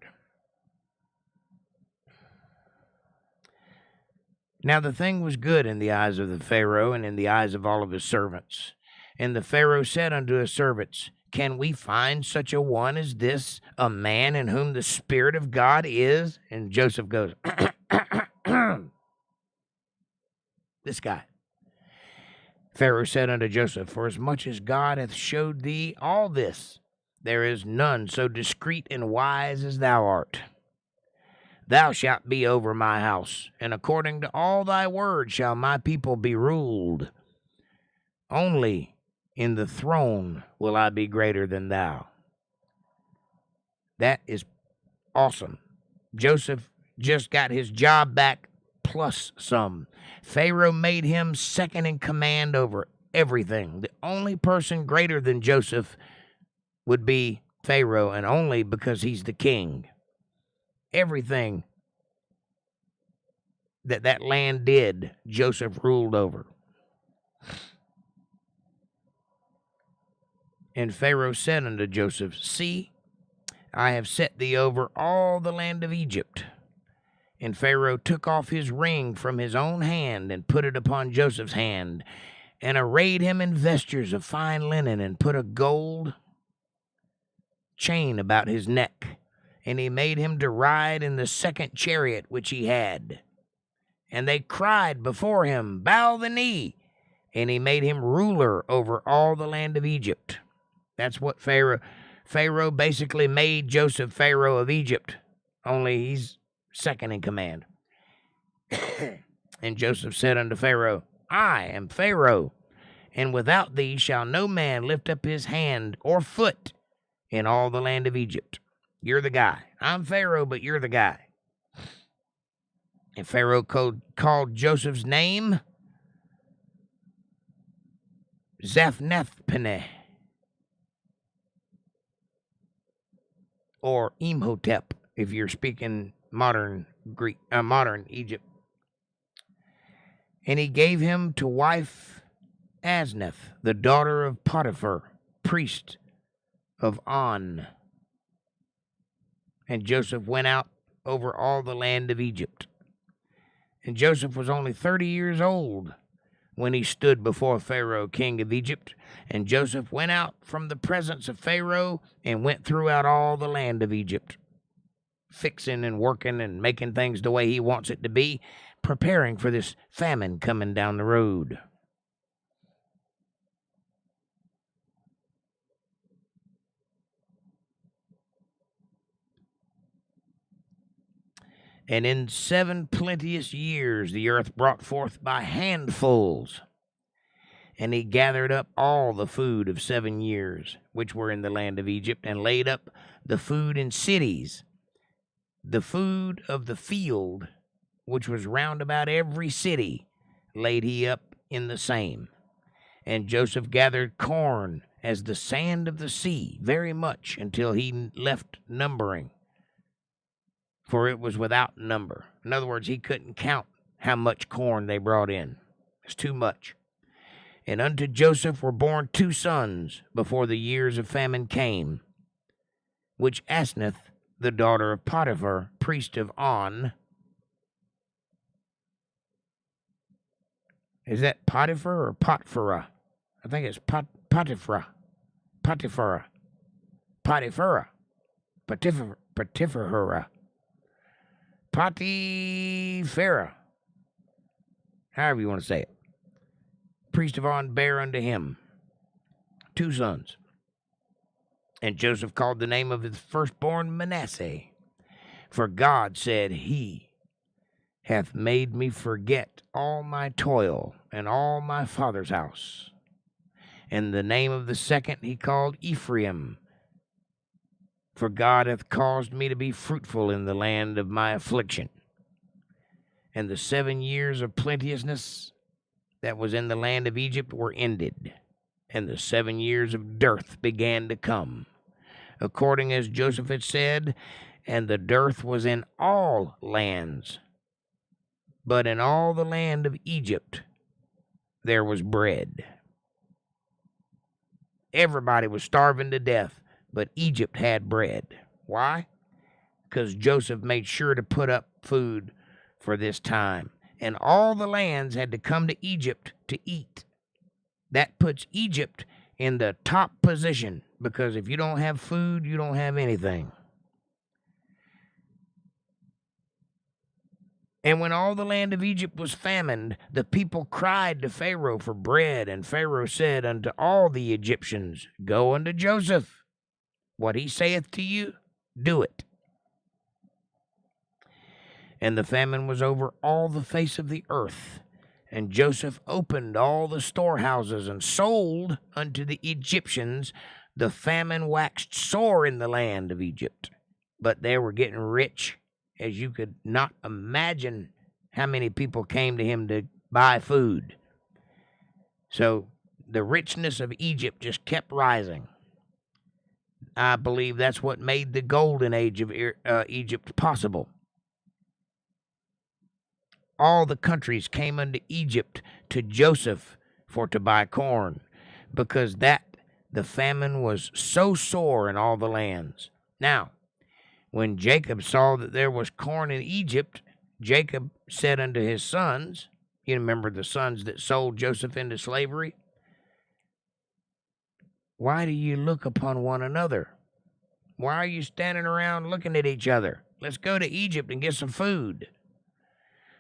Now the thing was good in the eyes of the Pharaoh and in the eyes of all of his servants. And the Pharaoh said unto his servants, Can we find such a one as this, a man in whom the Spirit of God is? And Joseph goes, This guy. Pharaoh said unto Joseph, For as much as God hath showed thee all this, there is none so discreet and wise as thou art. Thou shalt be over my house, and according to all thy word shall my people be ruled. Only in the throne will I be greater than thou. That is awesome. Joseph just got his job back plus some. Pharaoh made him second in command over everything. The only person greater than Joseph would be Pharaoh, and only because he's the king. Everything that land did, Joseph ruled over. And Pharaoh said unto Joseph, See, I have set thee over all the land of Egypt. And Pharaoh took off his ring from his own hand and put it upon Joseph's hand, and arrayed him in vestures of fine linen, and put a gold chain about his neck. And he made him to ride in the second chariot which he had. And they cried before him, Bow the knee. And he made him ruler over all the land of Egypt. That's what Pharaoh basically made Joseph Pharaoh of Egypt. Only he's second in command. And Joseph said unto Pharaoh, I am Pharaoh, and without thee shall no man lift up his hand or foot in all the land of Egypt. You're the guy. I'm Pharaoh, but you're the guy. And Pharaoh called Joseph's name Zaphnath-Paneah, or Imhotep, if you're speaking modern Greek, modern Egypt. And he gave him to wife Asnath, the daughter of Potiphar, priest of On. And Joseph went out over all the land of Egypt. And Joseph was only 30 years old when he stood before Pharaoh, king of Egypt. And Joseph went out from the presence of Pharaoh and went throughout all the land of Egypt, fixing and working and making things the way he wants it to be, preparing for this famine coming down the road. And in 7 plenteous years the earth brought forth by handfuls. And he gathered up all the food of 7 years, which were in the land of Egypt, and laid up the food in cities. The food of the field, which was round about every city, laid he up in the same. And Joseph gathered corn as the sand of the sea, very much, until he left numbering, for it was without number. In other words, he couldn't count how much corn they brought in. It's too much. And unto Joseph were born 2 sons before the years of famine came, which Asenath, the daughter of Potiphar, priest of On. Is that Potiphar or Potphara? I think it's Potiphara. Potiphara. Potiphara. Potiphara. Potiphara. However you want to say it. Priest of On bare unto him 2 sons. And Joseph called the name of his firstborn Manasseh, for God said, He hath made me forget all my toil and all my father's house. And the name of the second he called Ephraim, for God hath caused me to be fruitful in the land of my affliction. And the 7 years of plenteousness that was in the land of Egypt were ended, and the 7 years of dearth began to come, according as Joseph had said, and the dearth was in all lands. But in all the land of Egypt there was bread. Everybody was starving to death, but Egypt had bread. Why? Because Joseph made sure to put up food for this time. And all the lands had to come to Egypt to eat. That puts Egypt in the top position, because if you don't have food, you don't have anything. And when all the land of Egypt was famine, the people cried to Pharaoh for bread, and Pharaoh said unto all the Egyptians, Go unto Joseph. What he saith to you, do it. And the famine was over all the face of the earth. And Joseph opened all the storehouses and sold unto the Egyptians. The famine waxed sore in the land of Egypt, but they were getting rich, as you could not imagine how many people came to him to buy food. So the richness of Egypt just kept rising. I believe that's what made the golden age of Egypt possible. All the countries came unto Egypt to Joseph for to buy corn, because that the famine was so sore in all the lands. Now, when Jacob saw that there was corn in Egypt, Jacob said unto his sons, you remember the sons that sold Joseph into slavery? Why do you look upon one another? Why are you standing around looking at each other? Let's go to Egypt and get some food.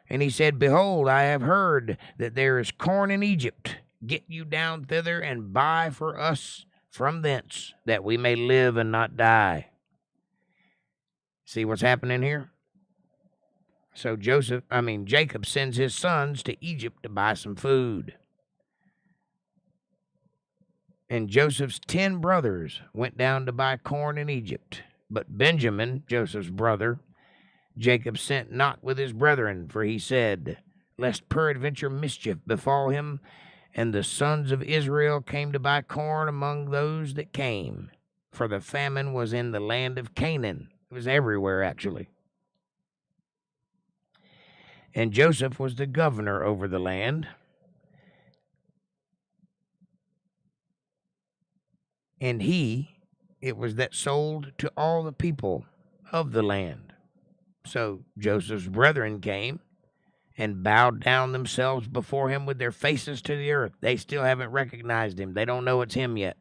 And he said, Behold, I have heard that there is corn in Egypt. Get you down thither and buy for us from thence, that we may live and not die. See what's happening here? So Jacob sends his sons to Egypt to buy some food. And Joseph's 10 brothers went down to buy corn in Egypt. But Benjamin, Joseph's brother, Jacob sent not with his brethren, for he said, Lest peradventure mischief befall him. And the sons of Israel came to buy corn among those that came, for the famine was in the land of Canaan. It was everywhere, actually. And Joseph was the governor over the land. And it was that sold to all the people of the land. So Joseph's brethren came and bowed down themselves before him with their faces to the earth. They still haven't recognized him. They don't know it's him yet.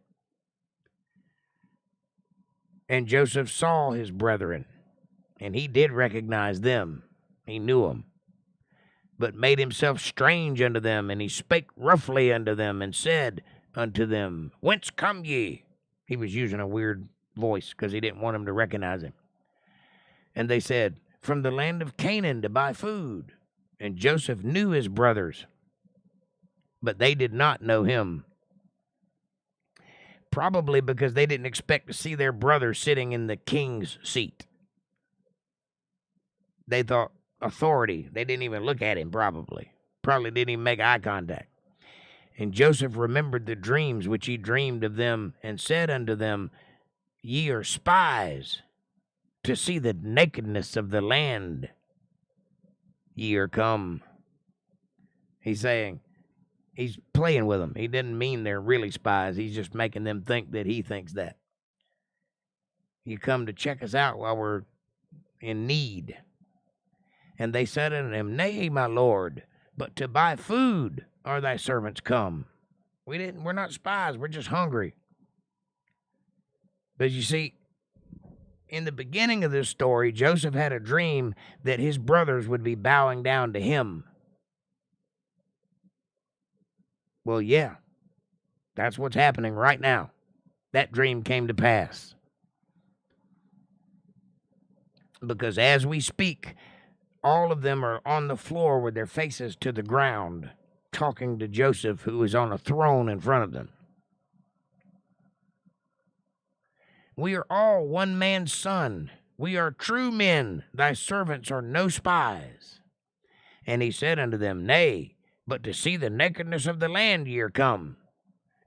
And Joseph saw his brethren, and he did recognize them. He knew them, but made himself strange unto them, and he spake roughly unto them, and said unto them, Whence come ye? He was using a weird voice because he didn't want them to recognize him. And they said, from the land of Canaan to buy food. And Joseph knew his brothers, but they did not know him. Probably because they didn't expect to see their brother sitting in the king's seat. They thought authority. They didn't even look at him, probably. Probably didn't even make eye contact. And Joseph remembered the dreams which he dreamed of them, and said unto them, Ye are spies, to see the nakedness of the land. Ye are come. He's saying, he's playing with them. He didn't mean they're really spies. He's just making them think that he thinks that. You come to check us out while we're in need. And they said unto him, Nay, my lord, but to buy food are thy servants come. We're not spies, we're just hungry. But you see, in the beginning of this story, Joseph had a dream that his brothers would be bowing down to him. Well, yeah, that's what's happening right now. That dream came to pass. Because as we speak, all of them are on the floor with their faces to the ground, talking to Joseph, who is on a throne in front of them. We are all one man's son. We are true men. Thy servants are no spies. And he said unto them, Nay, but to see the nakedness of the land ye are come.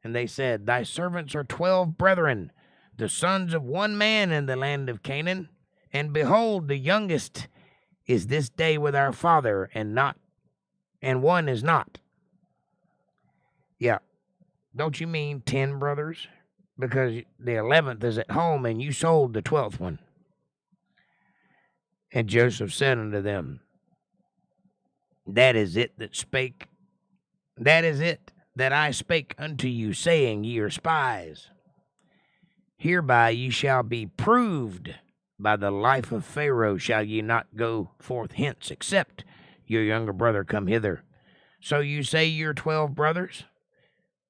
And they said, Thy servants are 12 brethren, the sons of one man in the land of Canaan. And behold, the youngest is this day with our father, and one is not. Yeah, don't you mean 10 brothers? Because the 11th is at home, and you sold the 12th one. And Joseph said unto them, That is it that I spake unto you, saying, Ye are spies. Hereby ye shall be proved. By the life of Pharaoh shall ye not go forth hence, except your younger brother come hither. So you say you're 12 brothers?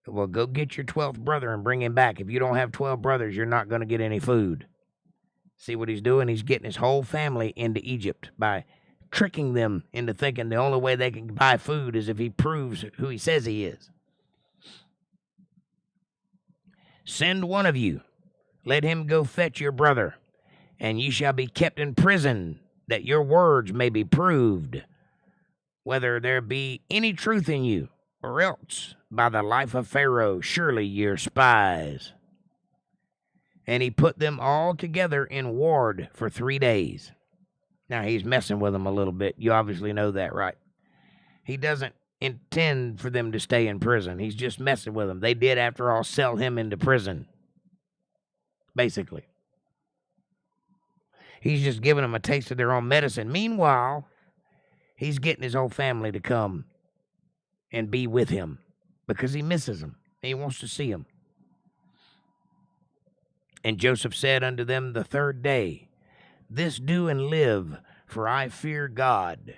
Well, go get your 12th brother and bring him back. If you don't have 12 brothers, you're not going to get any food. See what he's doing? He's getting his whole family into Egypt by tricking them into thinking the only way they can buy food is if he proves who he says he is. Send one of you. Let him go fetch your brother, and ye shall be kept in prison, that your words may be proved, whether there be any truth in you, or else, by the life of Pharaoh, surely ye are spies. And he put them all together in ward for 3 days. Now, he's messing with them a little bit. You obviously know that, right? He doesn't intend for them to stay in prison. He's just messing with them. They did, after all, sell him into prison, basically. He's just giving them a taste of their own medicine. Meanwhile, he's getting his whole family to come and be with him because he misses them. He wants to see them. And Joseph said unto them the 3rd day, This do and live, for I fear God.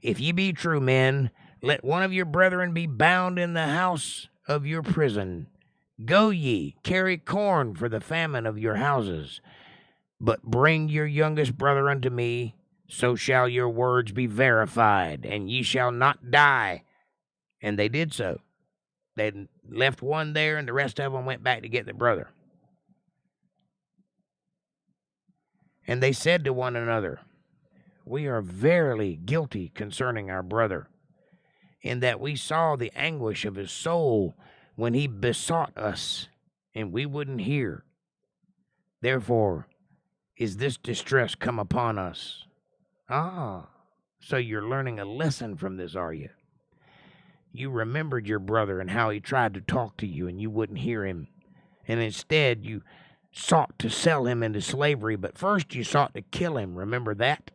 If ye be true men, let one of your brethren be bound in the house of your prison. Go ye, carry corn for the famine of your houses. But bring your youngest brother unto me, so shall your words be verified, and ye shall not die. And they did so. They left one there, and the rest of them went back to get the brother. And they said to one another, We are verily guilty concerning our brother, in that we saw the anguish of his soul when he besought us, and we wouldn't hear. Therefore is this distress come upon us. So you're learning a lesson from this, are you? You remembered your brother and how he tried to talk to you, and you wouldn't hear him. And instead you sought to sell him into slavery, but first you sought to kill him. Remember that?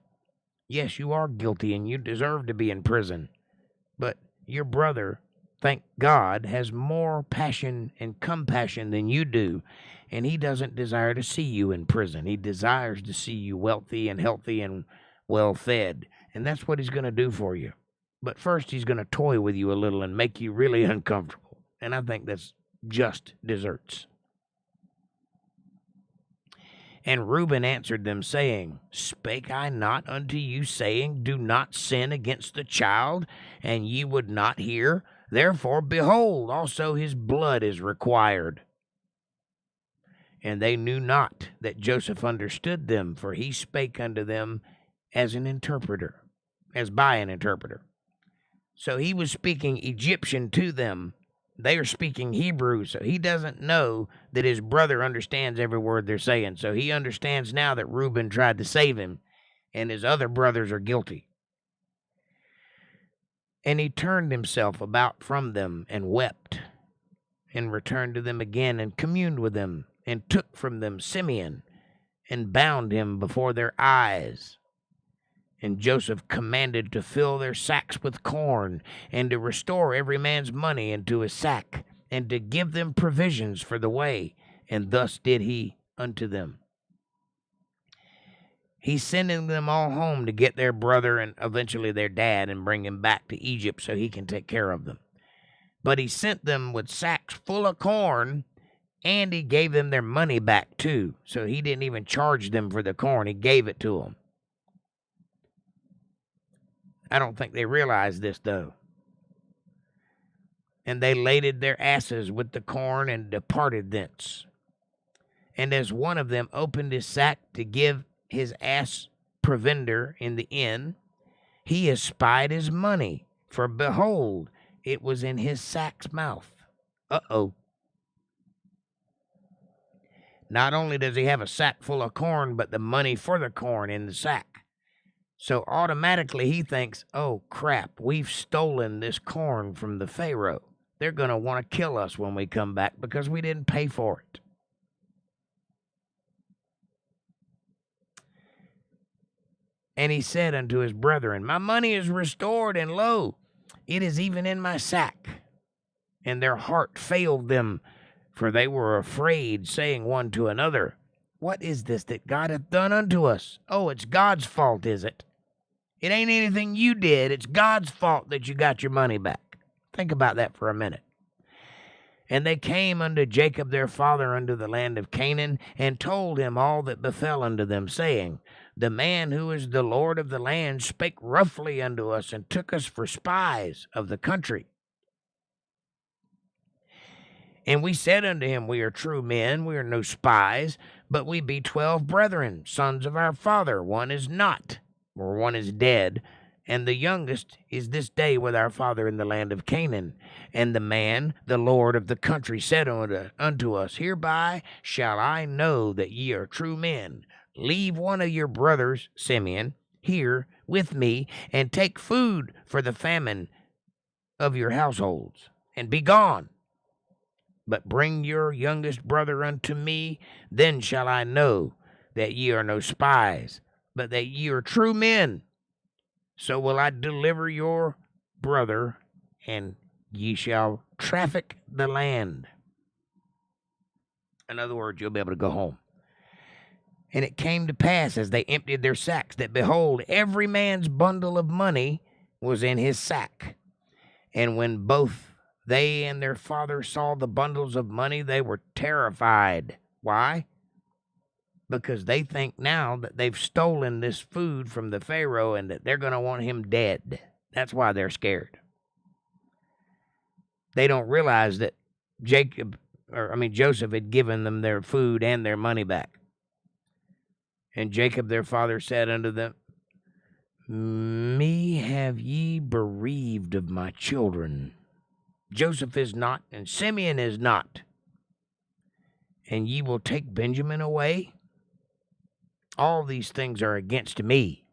Yes, you are guilty, and you deserve to be in prison. But your brother, thank God, has more passion and compassion than you do, and he doesn't desire to see you in prison. He desires to see you wealthy and healthy and well-fed, and that's what he's going to do for you. But first, he's going to toy with you a little and make you really uncomfortable, and I think that's just desserts. And Reuben answered them, saying, Spake I not unto you, saying, Do not sin against the child, and ye would not hear? Therefore, behold, also his blood is required. And they knew not that Joseph understood them, for he spake unto them as an interpreter, as by an interpreter. So he was speaking Egyptian to them. They are speaking Hebrew, so he doesn't know that his brother understands every word they're saying. So he understands now that Reuben tried to save him, and his other brothers are guilty. And he turned himself about from them and wept, and returned to them again and communed with them, and took from them Simeon, and bound him before their eyes. And Joseph commanded to fill their sacks with corn, and to restore every man's money into his sack, and to give them provisions for the way. And thus did he unto them. He's sending them all home to get their brother and eventually their dad and bring him back to Egypt so he can take care of them. But he sent them with sacks full of corn, and he gave them their money back too. So he didn't even charge them for the corn. He gave it to them. I don't think they realized this, though. And they laded their asses with the corn and departed thence. And as one of them opened his sack to give his ass provender in the inn, he espied his money, for behold, it was in his sack's mouth. Uh-oh. Not only does he have a sack full of corn, but the money for the corn in the sack. So automatically he thinks, oh crap, we've stolen this corn from the Pharaoh. They're going to want to kill us when we come back because we didn't pay for it. And he said unto his brethren, My money is restored, and lo, it is even in my sack. And their heart failed them, for they were afraid, saying one to another, What is this that God hath done unto us? Oh, it's God's fault, is it? It ain't anything you did. It's God's fault that you got your money back. Think about that for a minute. And they came unto Jacob their father unto the land of Canaan, and told him all that befell unto them, saying, The man who is the Lord of the land spake roughly unto us, and took us for spies of the country. And we said unto him, We are true men, we are no spies, but we be 12 brethren, sons of our father. One is not, or one is dead, and the youngest is this day with our father in the land of Canaan. And the man, the Lord of the country, said unto us, Hereby shall I know that ye are true men. Leave one of your brothers, Simeon, here with me, and take food for the famine of your households, and be gone. But bring your youngest brother unto me, then shall I know that ye are no spies, but that ye are true men. So will I deliver your brother, and ye shall traffic the land. In other words, you'll be able to go home. And it came to pass, as they emptied their sacks, that behold, every man's bundle of money was in his sack. And when both they and their father saw the bundles of money, they were terrified. Why? Because they think now that they've stolen this food from the Pharaoh and that they're going to want him dead. That's why they're scared. They don't realize that Joseph had given them their food and their money back. And Jacob their father said unto them, Me have ye bereaved of my children. Joseph is not, and Simeon is not. And ye will take Benjamin away? All these things are against me.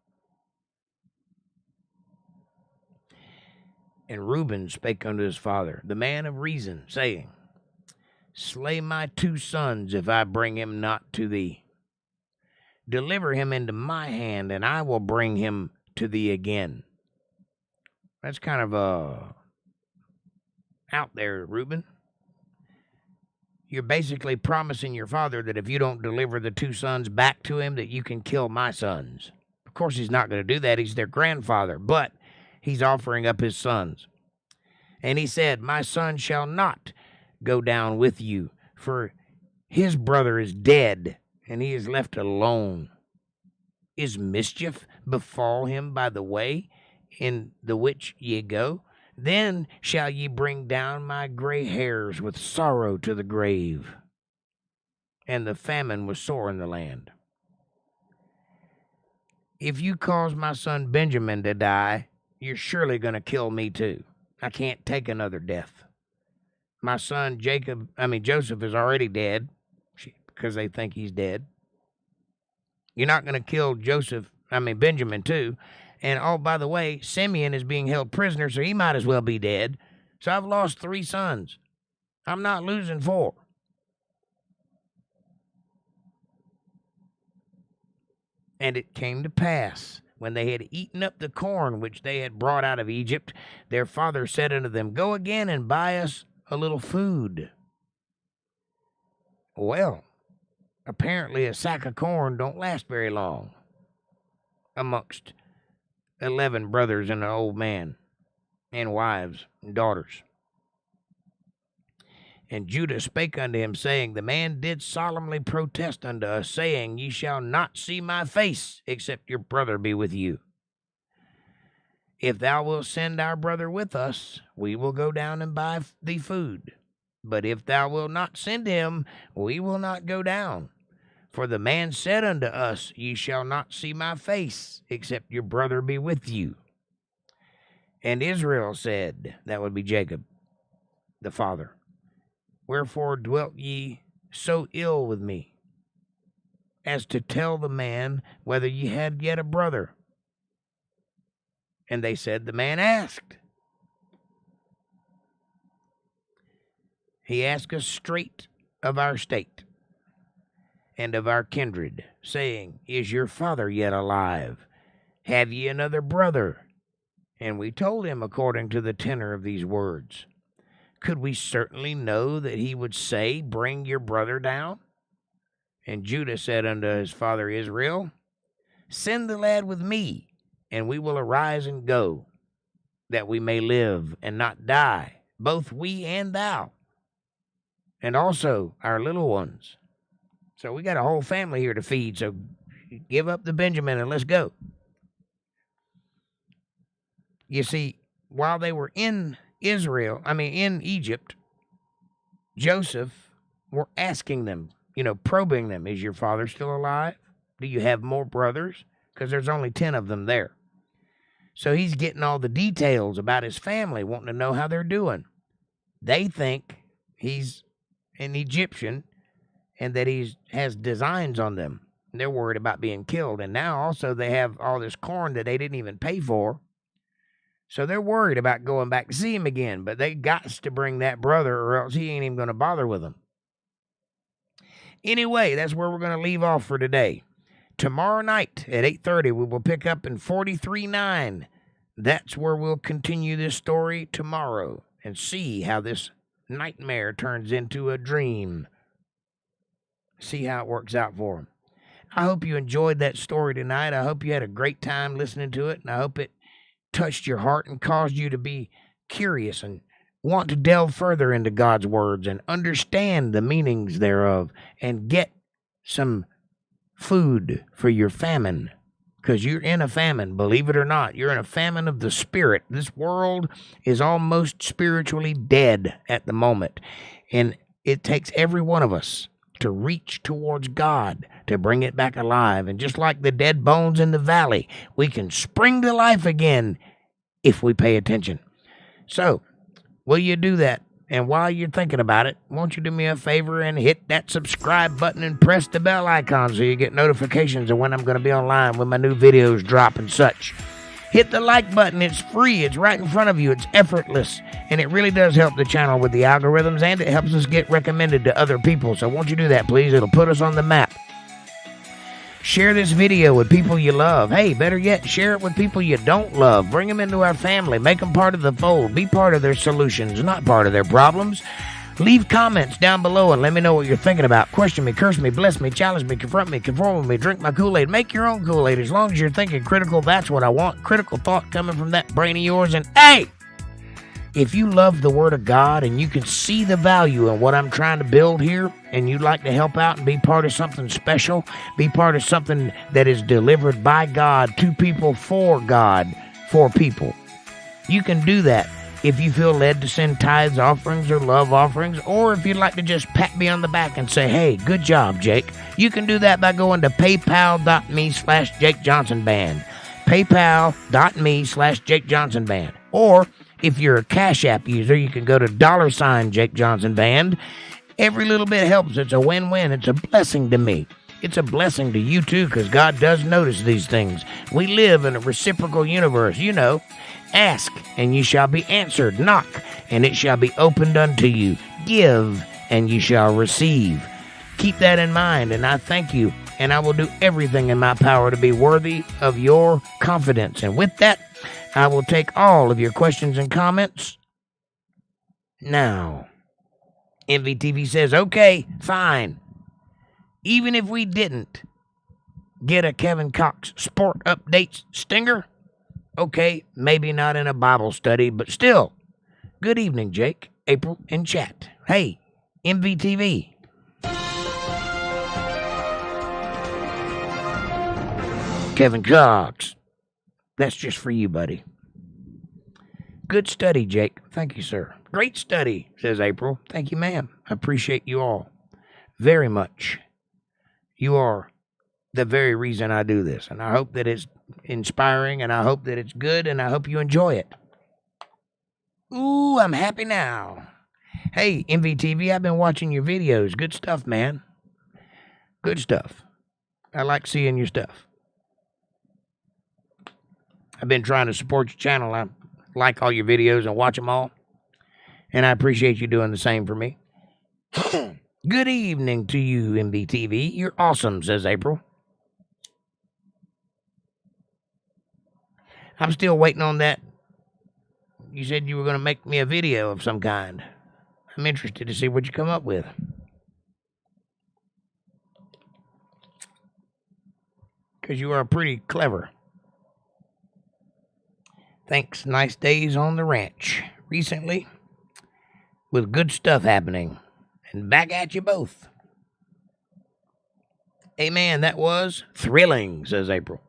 And Reuben spake unto his father, the man of reason, saying, Slay my 2 sons, if I bring him not to thee. Deliver him into my hand, and I will bring him to thee again. That's kind of out there, Reuben. You're basically promising your father that if you don't deliver the 2 sons back to him, that you can kill my sons. Of course, he's not going to do that. He's their grandfather, but he's offering up his sons. And he said, My son shall not go down with you, for his brother is dead, and he is left alone. Is mischief befall him by the way in the which ye go? Then shall ye bring down my gray hairs with sorrow to the grave. And the famine was sore in the land. If you cause my son Benjamin to die, you're surely going to kill me too. I can't take another death. My son Joseph is already dead because they think he's dead. You're not going to kill Benjamin too. And oh, by the way, Simeon is being held prisoner, so he might as well be dead. So I've lost 3 sons. I'm not losing 4. And it came to pass, when they had eaten up the corn which they had brought out of Egypt, their father said unto them, Go again and buy us a little food. Well, apparently a sack of corn don't last very long amongst 11 brothers and an old man, and wives and daughters. And Judah spake unto him, saying, The man did solemnly protest unto us, saying, Ye shall not see my face, except your brother be with you. If thou wilt send our brother with us, we will go down and buy thee food. But if thou wilt not send him, we will not go down. For the man said unto us, Ye shall not see my face, except your brother be with you. And Israel said, that would be Jacob, the father, Wherefore dwelt ye so ill with me, as to tell the man whether ye had yet a brother? And they said, The man asked. He asked us straight of our state and of our kindred, saying, Is your father yet alive? Have ye another brother? And we told him according to the tenor of these words. Could we certainly know that he would say, Bring your brother down? And Judah said unto his father Israel, Send the lad with me, and we will arise and go, that we may live and not die, both we and thou, and also our little ones. So we got a whole family here to feed, so give up the Benjamin and let's go. You see, while they were in Egypt, Joseph were asking them, probing them, is your father still alive? Do you have more brothers? Because there's only 10 of them there. So he's getting all the details about his family, wanting to know how they're doing. They think he's an Egyptian and that he has designs on them. They're worried about being killed. And now also they have all this corn that they didn't even pay for. So they're worried about going back to see him again, but they got to bring that brother or else he ain't even going to bother with them. Anyway, that's where we're going to leave off for today. Tomorrow night at 8:30, we will pick up in 43:9. That's where we'll continue this story tomorrow and see how this nightmare turns into a dream. See how it works out for him. I hope you enjoyed that story tonight. I hope you had a great time listening to it, and I hope it touched your heart and caused you to be curious and want to delve further into God's words and understand the meanings thereof and get some food for your famine, because you're in a famine, believe it or not. You're in a famine of the spirit. This world is almost spiritually dead at the moment, and it takes every one of us to reach towards God to bring it back alive. And just like the dead bones in the valley, we can spring to life again if we pay attention. So, will you do that? And while you're thinking about it, won't you do me a favor and hit that subscribe button and press the bell icon so you get notifications of when I'm going to be online, when my new videos drop and such. Hit the like button. It's free. It's right in front of you. It's effortless. And it really does help the channel with the algorithms, and it helps us get recommended to other people. So won't you do that, please? It'll put us on the map. Share this video with people you love. Hey, better yet, share it with people you don't love. Bring them into our family. Make them part of the fold. Be part of their solutions, not part of their problems. Leave comments down below and let me know what you're thinking about. Question me, curse me, bless me, challenge me, confront me, conform with me, drink my Kool-Aid. Make your own Kool-Aid. As long as you're thinking critical, that's what I want. Critical thought coming from that brain of yours. And hey, if you love the Word of God and you can see the value in what I'm trying to build here, and you'd like to help out and be part of something special, be part of something that is delivered by God to people for God, for people, you can do that if you feel led to send tithes, offerings, or love offerings, or if you'd like to just pat me on the back and say, hey, good job, Jake. You can do that by going to paypal.me/jakejohnsonband. paypal.me/jakejohnsonband. Or if you're a CashApp user, you can go to $jakejohnsonband. Every little bit helps. It's a win-win. It's a blessing to me. It's a blessing to you too, because God does notice these things. We live in a reciprocal universe, you know. Ask, and you shall be answered. Knock, and it shall be opened unto you. Give, and you shall receive. Keep that in mind, and I thank you, and I will do everything in my power to be worthy of your confidence. And with that, I will take all of your questions and comments now. MVTV says, okay, fine. Even if we didn't get a Kevin Cox Sport Updates stinger, okay, maybe not in a Bible study, but still, good evening, Jake, April, and chat. Hey, MVTV. Kevin Cox, that's just for you, buddy. Good study, Jake. Thank you, sir. Great study, says April. Thank you, ma'am. I appreciate you all very much. You are the very reason I do this, and I hope that it's inspiring, and I hope that it's good, and I hope you enjoy it. Ooh, I'm happy now. Hey, MVTV, I've been watching your videos. Good stuff, man. Good stuff. I like seeing your stuff. I've been trying to support your channel. I like all your videos and watch them all, and I appreciate you doing the same for me. Good evening to you, MVTV. You're awesome, says April. I'm still waiting on that. You said you were going to make me a video of some kind. I'm interested to see what you come up with. Because you are pretty clever. Thanks. Nice days on the ranch recently with good stuff happening. And back at you both. Amen. That was thrilling, says April.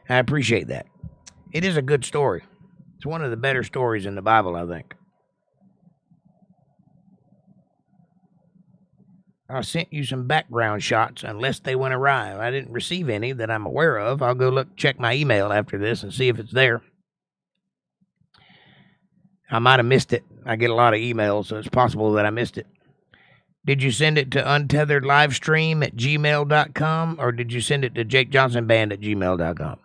I appreciate that. It is a good story. It's one of the better stories in the Bible, I think. I sent you some background shots, unless they went awry. I didn't receive any that I'm aware of. I'll go check my email after this and see if it's there. I might have missed it. I get a lot of emails, so it's possible that I missed it. Did you send it to UntetheredLivestream@gmail.com, or did you send it to jakejohnsonband@gmail.com?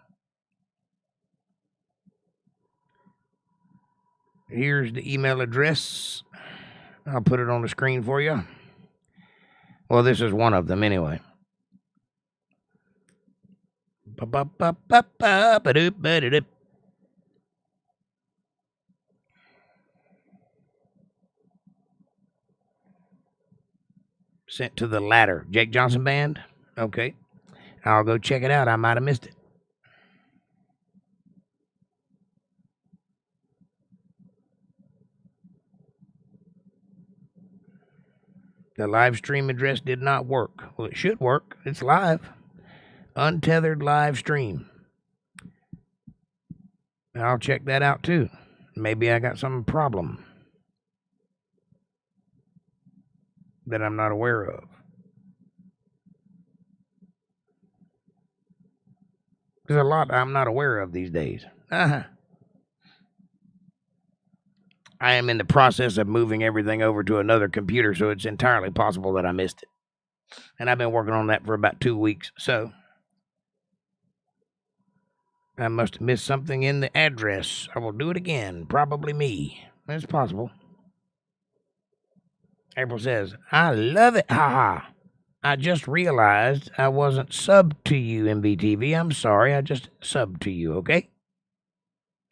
Here's the email address. I'll put it on the screen for you. Well, this is one of them anyway. Sent to the latter. Jake Johnson Band? Okay. I'll go check it out. I might have missed it. The live stream address did not work. Well, it should work. It's live. Untethered live stream. I'll check that out too. Maybe I got some problem that I'm not aware of. There's a lot I'm not aware of these days. I am in the process of moving everything over to another computer, so it's entirely possible that I missed it. And I've been working on that for about 2 weeks, so I must have missed something in the address. I will do it again. Probably me. It's possible. April says, I love it. Haha. I just realized I wasn't subbed to you, MBTV. I'm sorry. I just subbed to you, okay?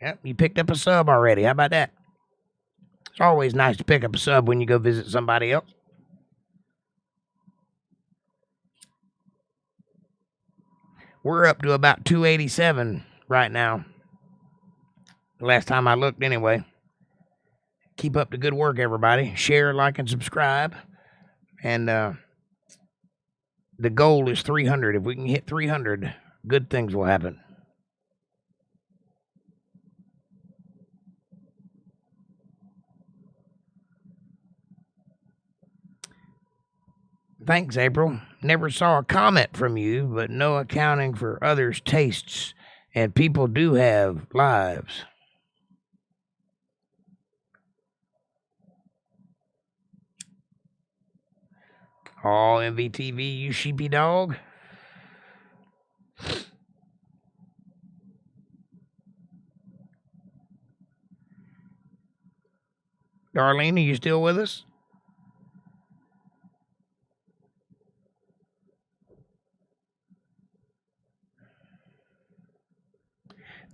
Yep, you picked up a sub already. How about that? It's always nice to pick up a sub when you go visit somebody else. We're up to about 287 right now. The last time I looked anyway. Keep up the good work, everybody. Share, like, and subscribe. And the goal is 300. If we can hit 300, good things will happen. Thanks, April. Never saw a comment from you, but no accounting for others' tastes. And people do have lives. Oh, MVTV, you sheepy dog. Darlene, are you still with us?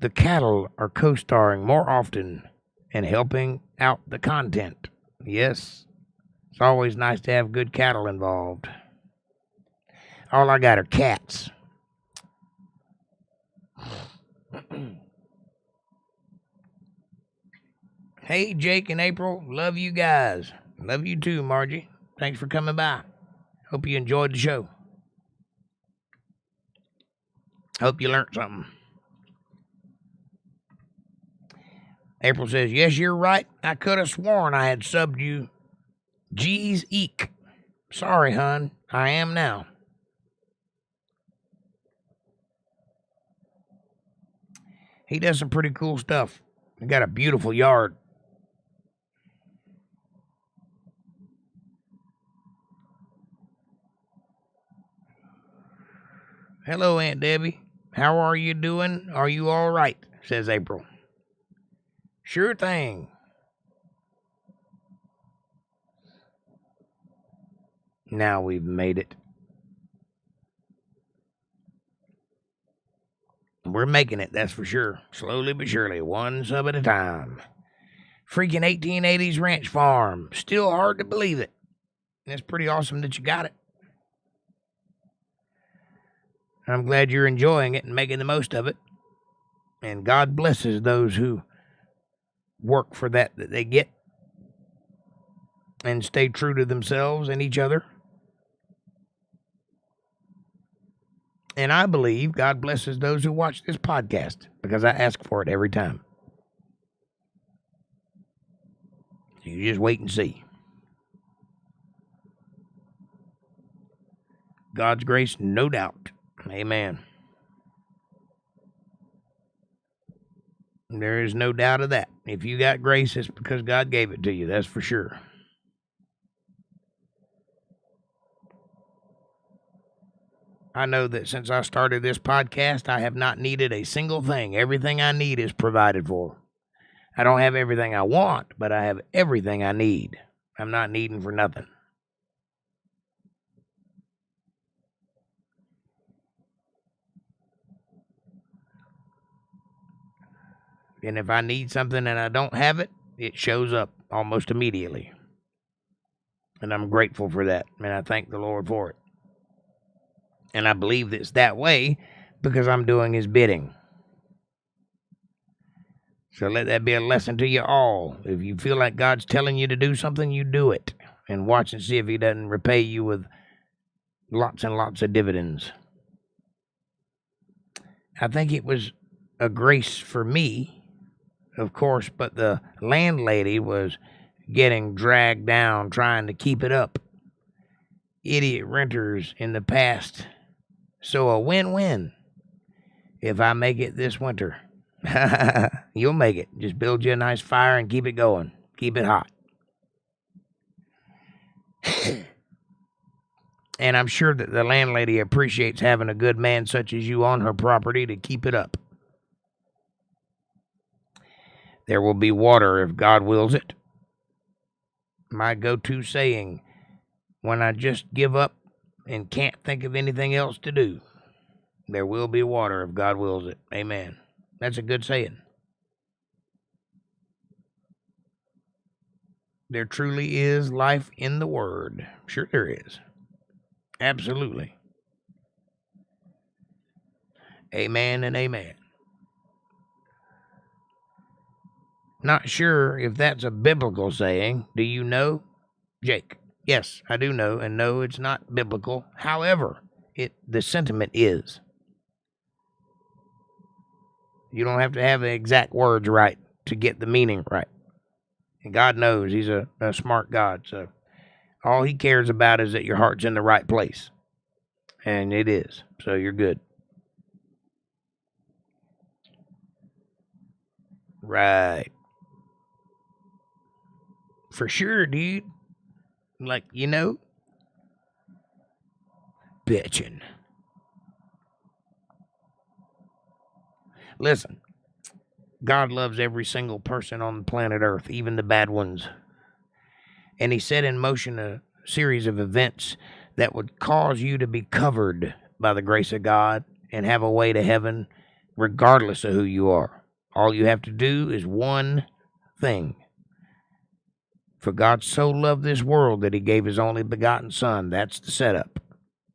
The cattle are co-starring more often and helping out the content. Yes, it's always nice to have good cattle involved. All I got are cats. Hey, Jake and April, love you guys. Love you too, Margie. Thanks for coming by. Hope you enjoyed the show. Hope you learned something. April says, yes, you're right. I could have sworn I had subbed you. Geez, eek. Sorry, hun. I am now. He does some pretty cool stuff. He got a beautiful yard. Hello, Aunt Debbie. How are you doing? Are you all right? Says April. Sure thing. Now we've made it. We're making it, that's for sure. Slowly but surely, one sub at a time. Freaking 1880s ranch farm. Still hard to believe it. And it's pretty awesome that you got it. I'm glad you're enjoying it and making the most of it. And God blesses those who work for that they get and stay true to themselves and each other. And I believe God blesses those who watch this podcast because I ask for it every time. So you just wait and see. God's grace, no doubt. Amen. There is no doubt of that. If you got grace, it's because God gave it to you. That's for sure. I know that since I started this podcast, I have not needed a single thing. Everything I need is provided for. I don't have everything I want, but I have everything I need. I'm not needing for nothing. And if I need something and I don't have it, it shows up almost immediately. And I'm grateful for that. And I thank the Lord for it. And I believe it's that way because I'm doing his bidding. So let that be a lesson to you all. If you feel like God's telling you to do something, you do it. And watch and see if he doesn't repay you with lots and lots of dividends. I think it was a grace for me, of course, but the landlady was getting dragged down trying to keep it up. Idiot renters in the past. So a win-win. If I make it this winter, you'll make it. Just build you a nice fire and keep it going. Keep it hot. And I'm sure that the landlady appreciates having a good man such as you on her property to keep it up. There will be water if God wills it. My go-to saying when I just give up and can't think of anything else to do. There will be water if God wills it. Amen. That's a good saying. There truly is life in the Word. Sure there is. Absolutely. Amen and amen. Not sure if that's a biblical saying. Do you know, Jake? Yes, I do know, and no, it's not biblical. However, the sentiment is. You don't have to have the exact words right to get the meaning right. And God knows he's a smart God, so all he cares about is that your heart's in the right place. And it is, so you're good. Right. For sure, dude. Like, bitchin'. Listen, God loves every single person on the planet Earth, even the bad ones. And he set in motion a series of events that would cause you to be covered by the grace of God and have a way to heaven regardless of who you are. All you have to do is one thing. For God so loved this world that he gave his only begotten Son. That's the setup.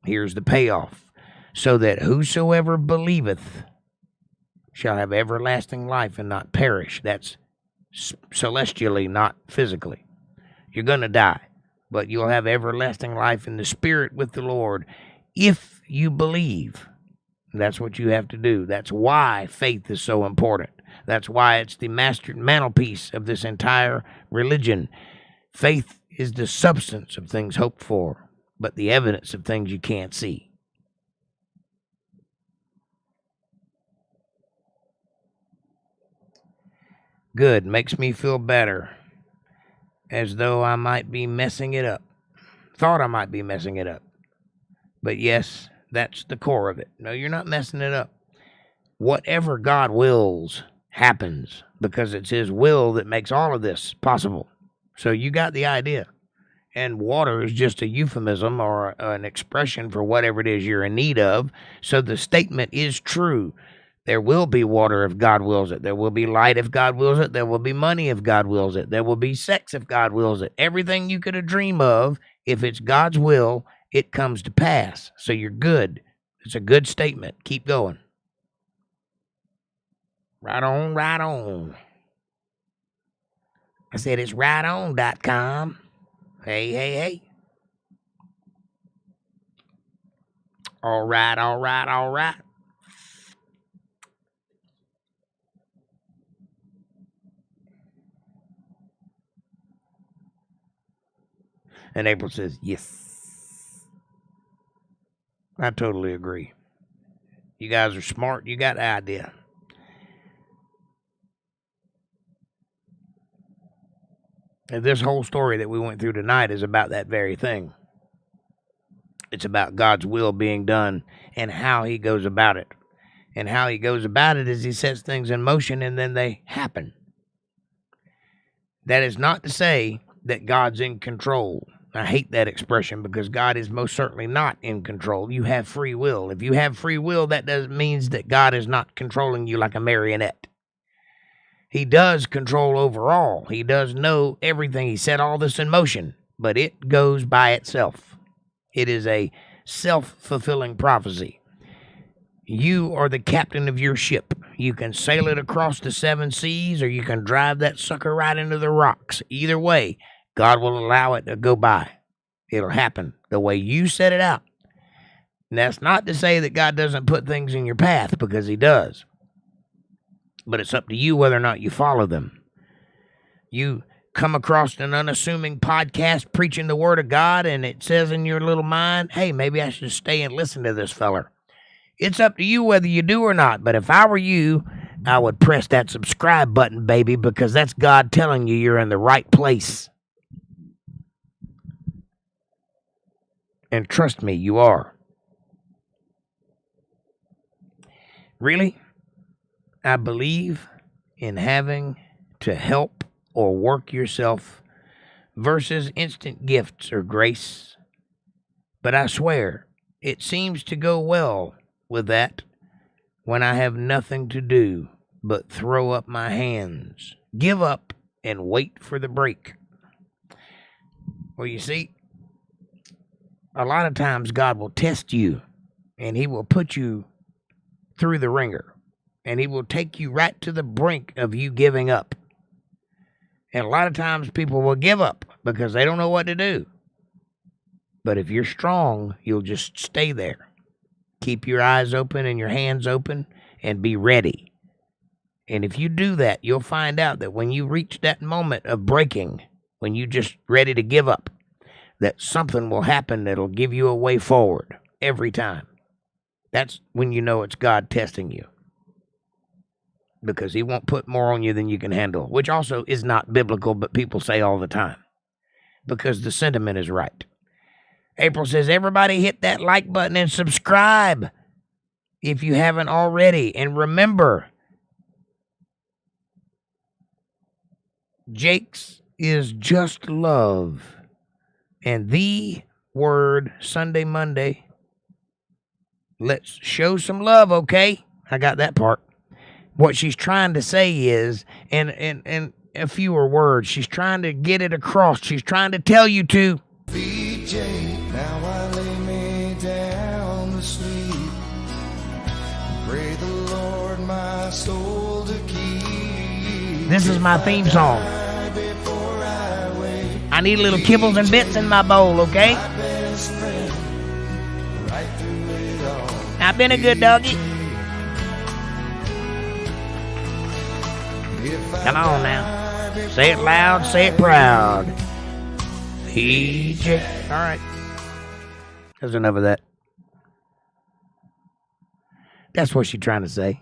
Here's the payoff. So that whosoever believeth shall have everlasting life and not perish. That's celestially, not physically. You're going to die, but you'll have everlasting life in the spirit with the Lord if you believe. That's what you have to do. That's why faith is so important. That's why it's the mantelpiece of this entire religion. Faith is the substance of things hoped for, but the evidence of things you can't see. Good. Makes me feel better. As though I might be messing it up. Thought I might be messing it up. But yes, that's the core of it. No, you're not messing it up. Whatever God wills happens because it's his will that makes all of this possible. So you got the idea. And water is just a euphemism or an expression for whatever it is you're in need of. So the statement is true. There will be water if God wills it. There will be light if God wills it. There will be money if God wills it. There will be sex if God wills it. Everything you could dream of, if it's God's will, it comes to pass. So you're good. It's a good statement. Keep going. Right on, right on. I said it's righton.com. Hey, hey, hey. All right, all right, all right. And April says, yes. I totally agree. You guys are smart. You got the idea. And this whole story that we went through tonight is about that very thing. It's about God's will being done and how he goes about it. And how he goes about it is he sets things in motion and then they happen. That is not to say that God's in control. I hate that expression because God is most certainly not in control. You have free will. If you have free will, that means that God is not controlling you like a marionette. He does control overall. He does know everything. He set all this in motion, but it goes by itself. It is a self-fulfilling prophecy. You are the captain of your ship. You can sail it across the 7 seas or you can drive that sucker right into the rocks. Either way, God will allow it to go by. It'll happen the way you set it out. And that's not to say that God doesn't put things in your path, because he does. But it's up to you whether or not you follow them. You come across an unassuming podcast preaching the word of God, and it says in your little mind, hey, maybe I should stay and listen to this feller. It's up to you whether you do or not. But if I were you, I would press that subscribe button, baby, because that's God telling you you're in the right place. And trust me, you are. Really, I believe in having to help or work yourself versus instant gifts or grace. But I swear, it seems to go well with that when I have nothing to do but throw up my hands, give up, and wait for the break. Well, you see, a lot of times God will test you, and he will put you through the ringer, and he will take you right to the brink of you giving up. And a lot of times people will give up because they don't know what to do. But if you're strong, you'll just stay there. Keep your eyes open and your hands open and be ready. And if you do that, you'll find out that when you reach that moment of breaking, when you're just ready to give up, that something will happen that'll give you a way forward every time. That's when you know it's God testing you. Because he won't put more on you than you can handle, which also is not biblical, but people say all the time. Because the sentiment is right. April says, everybody hit that like button and subscribe if you haven't already. And remember, Jake's is just love. And the word Sunday, Monday. Let's show some love, okay? I got that part. What she's trying to say is, in a fewer words, she's trying to get it across. She's trying to tell you to. VJ, now I lay me down to sleep. Pray the Lord my soul to keep. This is my theme song. I need a little kibbles and bits in my bowl, okay? I've been a good doggy. Come on now. Say it loud, say it proud. PJ. All right. That's enough of that. That's what she's trying to say.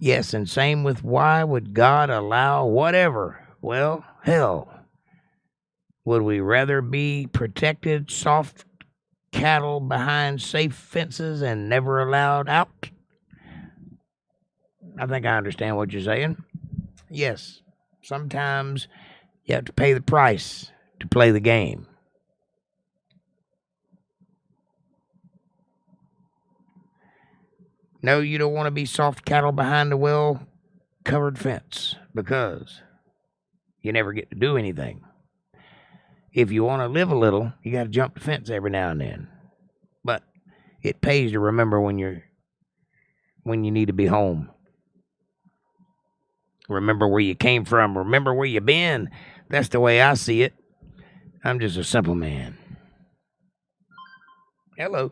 Yes, and same with why would God allow whatever? Well, hell. Would we rather be protected, soft cattle behind safe fences and never allowed out? I think I understand what you're saying. Yes, sometimes you have to pay the price to play the game. No, you don't want to be soft cattle behind a well-covered fence because you never get to do anything. If you want to live a little, you got to jump the fence every now and then. But it pays to remember when you need to be home. Remember where you came from. Remember where you've been. That's the way I see it. I'm just a simple man. Hello.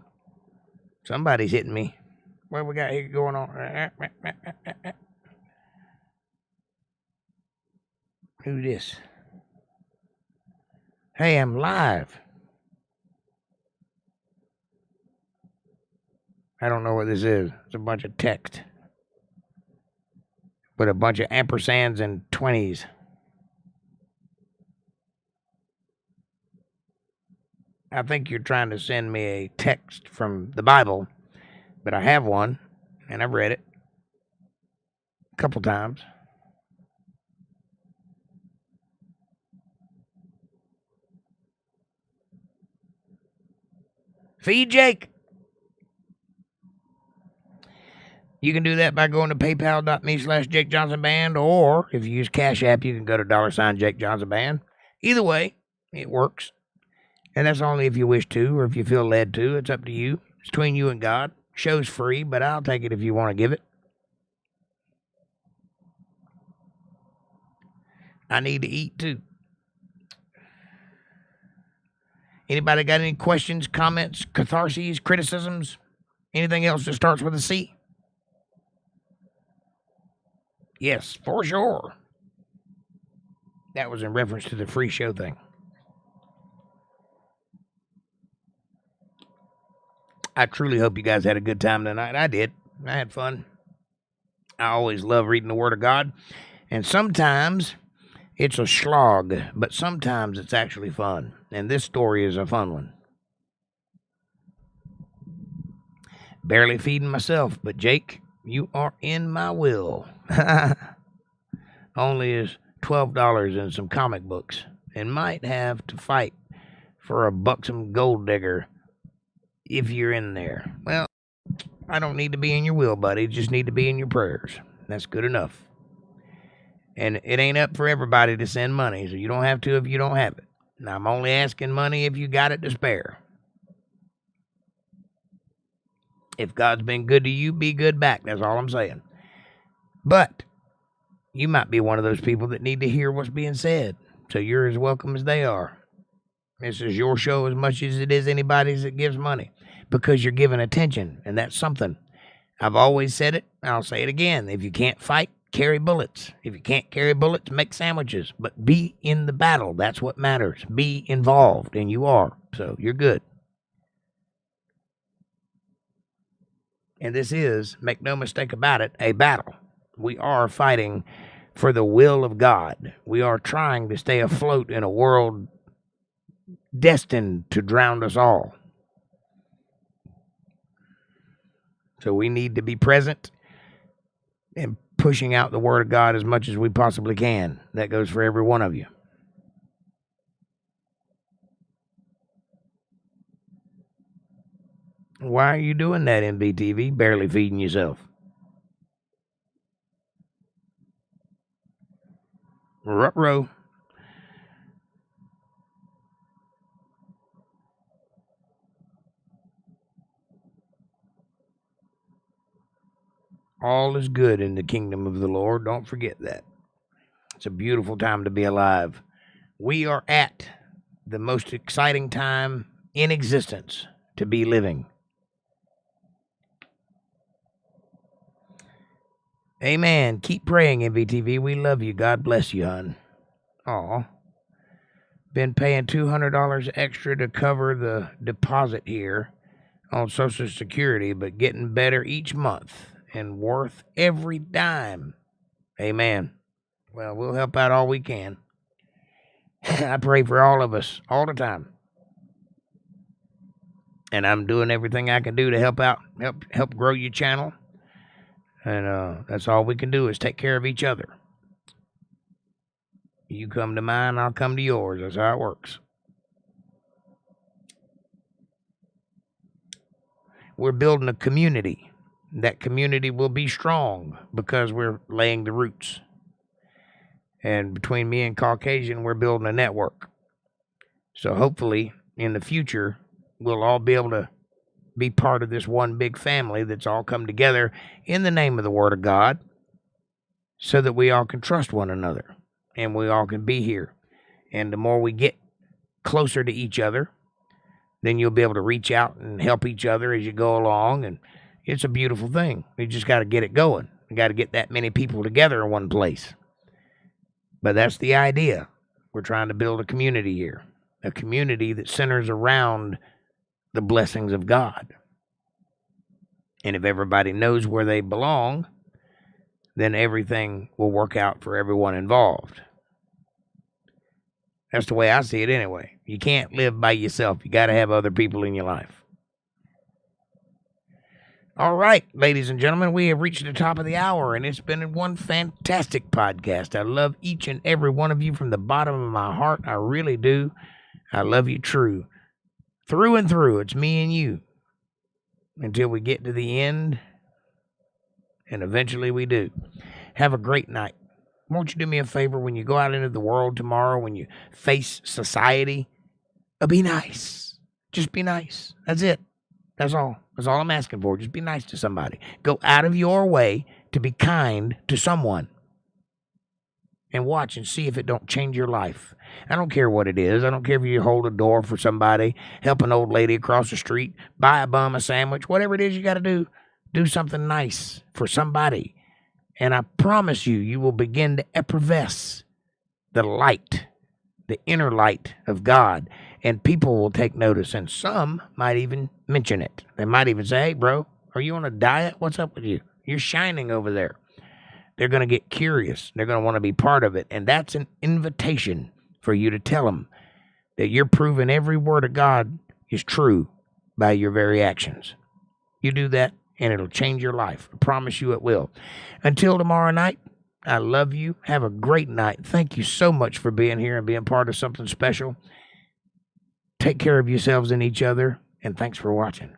Somebody's hitting me. What we got here going on? Who this? Hey, I'm live. I don't know what this is. It's a bunch of text. With a bunch of ampersands and 20s. I think you're trying to send me a text from the Bible, but I have one, and I've read it a couple times. Feed Jake. You can do that by going to paypal.me/JakeJohnsonBand, or if you use CashApp, you can go to $JakeJohnsonBand. Either way, it works. And that's only if you wish to, or if you feel led to. It's up to you. It's between you and God. Show's free, but I'll take it if you want to give it. I need to eat too. Anybody got any questions, comments, catharses, criticisms? Anything else that starts with a C? Yes, for sure. That was in reference to the free show thing. I truly hope you guys had a good time tonight. I did. I had fun. I always love reading the Word of God. And sometimes it's a slog, but sometimes it's actually fun. And this story is a fun one. Barely feeding myself, but Jake, you are in my will. Only is $12 and some comic books, and might have to fight for a buxom gold digger if you're in there. Well, I don't need to be in your will, buddy. Just need to be in your prayers. That's good enough. And it ain't up for everybody to send money, so you don't have to if you don't have it. Now, I'm only asking money if you got it to spare. If God's been good to you, be good back. That's all I'm saying. But you might be one of those people that need to hear what's being said. So you're as welcome as they are. This is your show as much as it is anybody's that gives money, because you're giving attention, and that's something. I've always said it. I'll say it again. If you can't fight, carry bullets. If you can't carry bullets, make sandwiches. But be in the battle. That's what matters. Be involved, and you are. So you're good. And this is, make no mistake about it, a battle. We are fighting for the will of God. We are trying to stay afloat in a world destined to drown us all. So we need to be present and pushing out the word of God as much as we possibly can. That goes for every one of you. Why are you doing that, MBTV? Barely feeding yourself. Ruh-roh. All is good in the kingdom of the Lord. Don't forget that. It's a beautiful time to be alive. We are at the most exciting time in existence to be living. Amen. Keep praying, MVTV. We love you. God bless you, hon. Aw. Been paying $200 extra to cover the deposit here on Social Security, but getting better each month and worth every dime. Amen. Well, we'll help out all we can. I pray for all of us all the time. And I'm doing everything I can do to help out, help grow your channel. And that's all we can do is take care of each other. You come to mine, I'll come to yours. That's how it works. We're building a community. That community will be strong because we're laying the roots. And between me and Caucasian, we're building a network. So hopefully, in the future, we'll all be able to be part of this one big family that's all come together in the name of the Word of God, so that we all can trust one another and we all can be here. And the more we get closer to each other, then you'll be able to reach out and help each other as you go along. And it's a beautiful thing. We just got to get it going. We got to get that many people together in one place. But that's the idea. We're trying to build a community here, a community that centers around the blessings of God. And if everybody knows where they belong, then everything will work out for everyone involved. That's the way I see it anyway. You can't live by yourself. You got to have other people in your life. All right, ladies and gentlemen, we have reached the top of the hour, and it's been one fantastic podcast. I love each and every one of you from the bottom of my heart. I really do. I love you true. Through and through, it's me and you. Until we get to the end, and eventually we do. Have a great night. Won't you do me a favor when you go out into the world tomorrow, when you face society? Be nice. Just be nice. That's it. That's all. That's all I'm asking for. Just be nice to somebody. Go out of your way to be kind to someone. And watch and see if it don't change your life. I don't care what it is. I don't care if you hold a door for somebody, help an old lady across the street, buy a bum a sandwich, whatever it is you got to do something nice for somebody. And I promise you, you will begin to effervesce the light, the inner light of God. And people will take notice, and some might even mention it. They might even say, hey, bro, are you on a diet? What's up with you? You're shining over there. They're going to get curious. They're going to want to be part of it. And that's an invitation for you to tell them that you're proving every word of God is true by your very actions. You do that, and it'll change your life. I promise you it will. Until tomorrow night, I love you. Have a great night. Thank you so much for being here and being part of something special. Take care of yourselves and each other, and thanks for watching.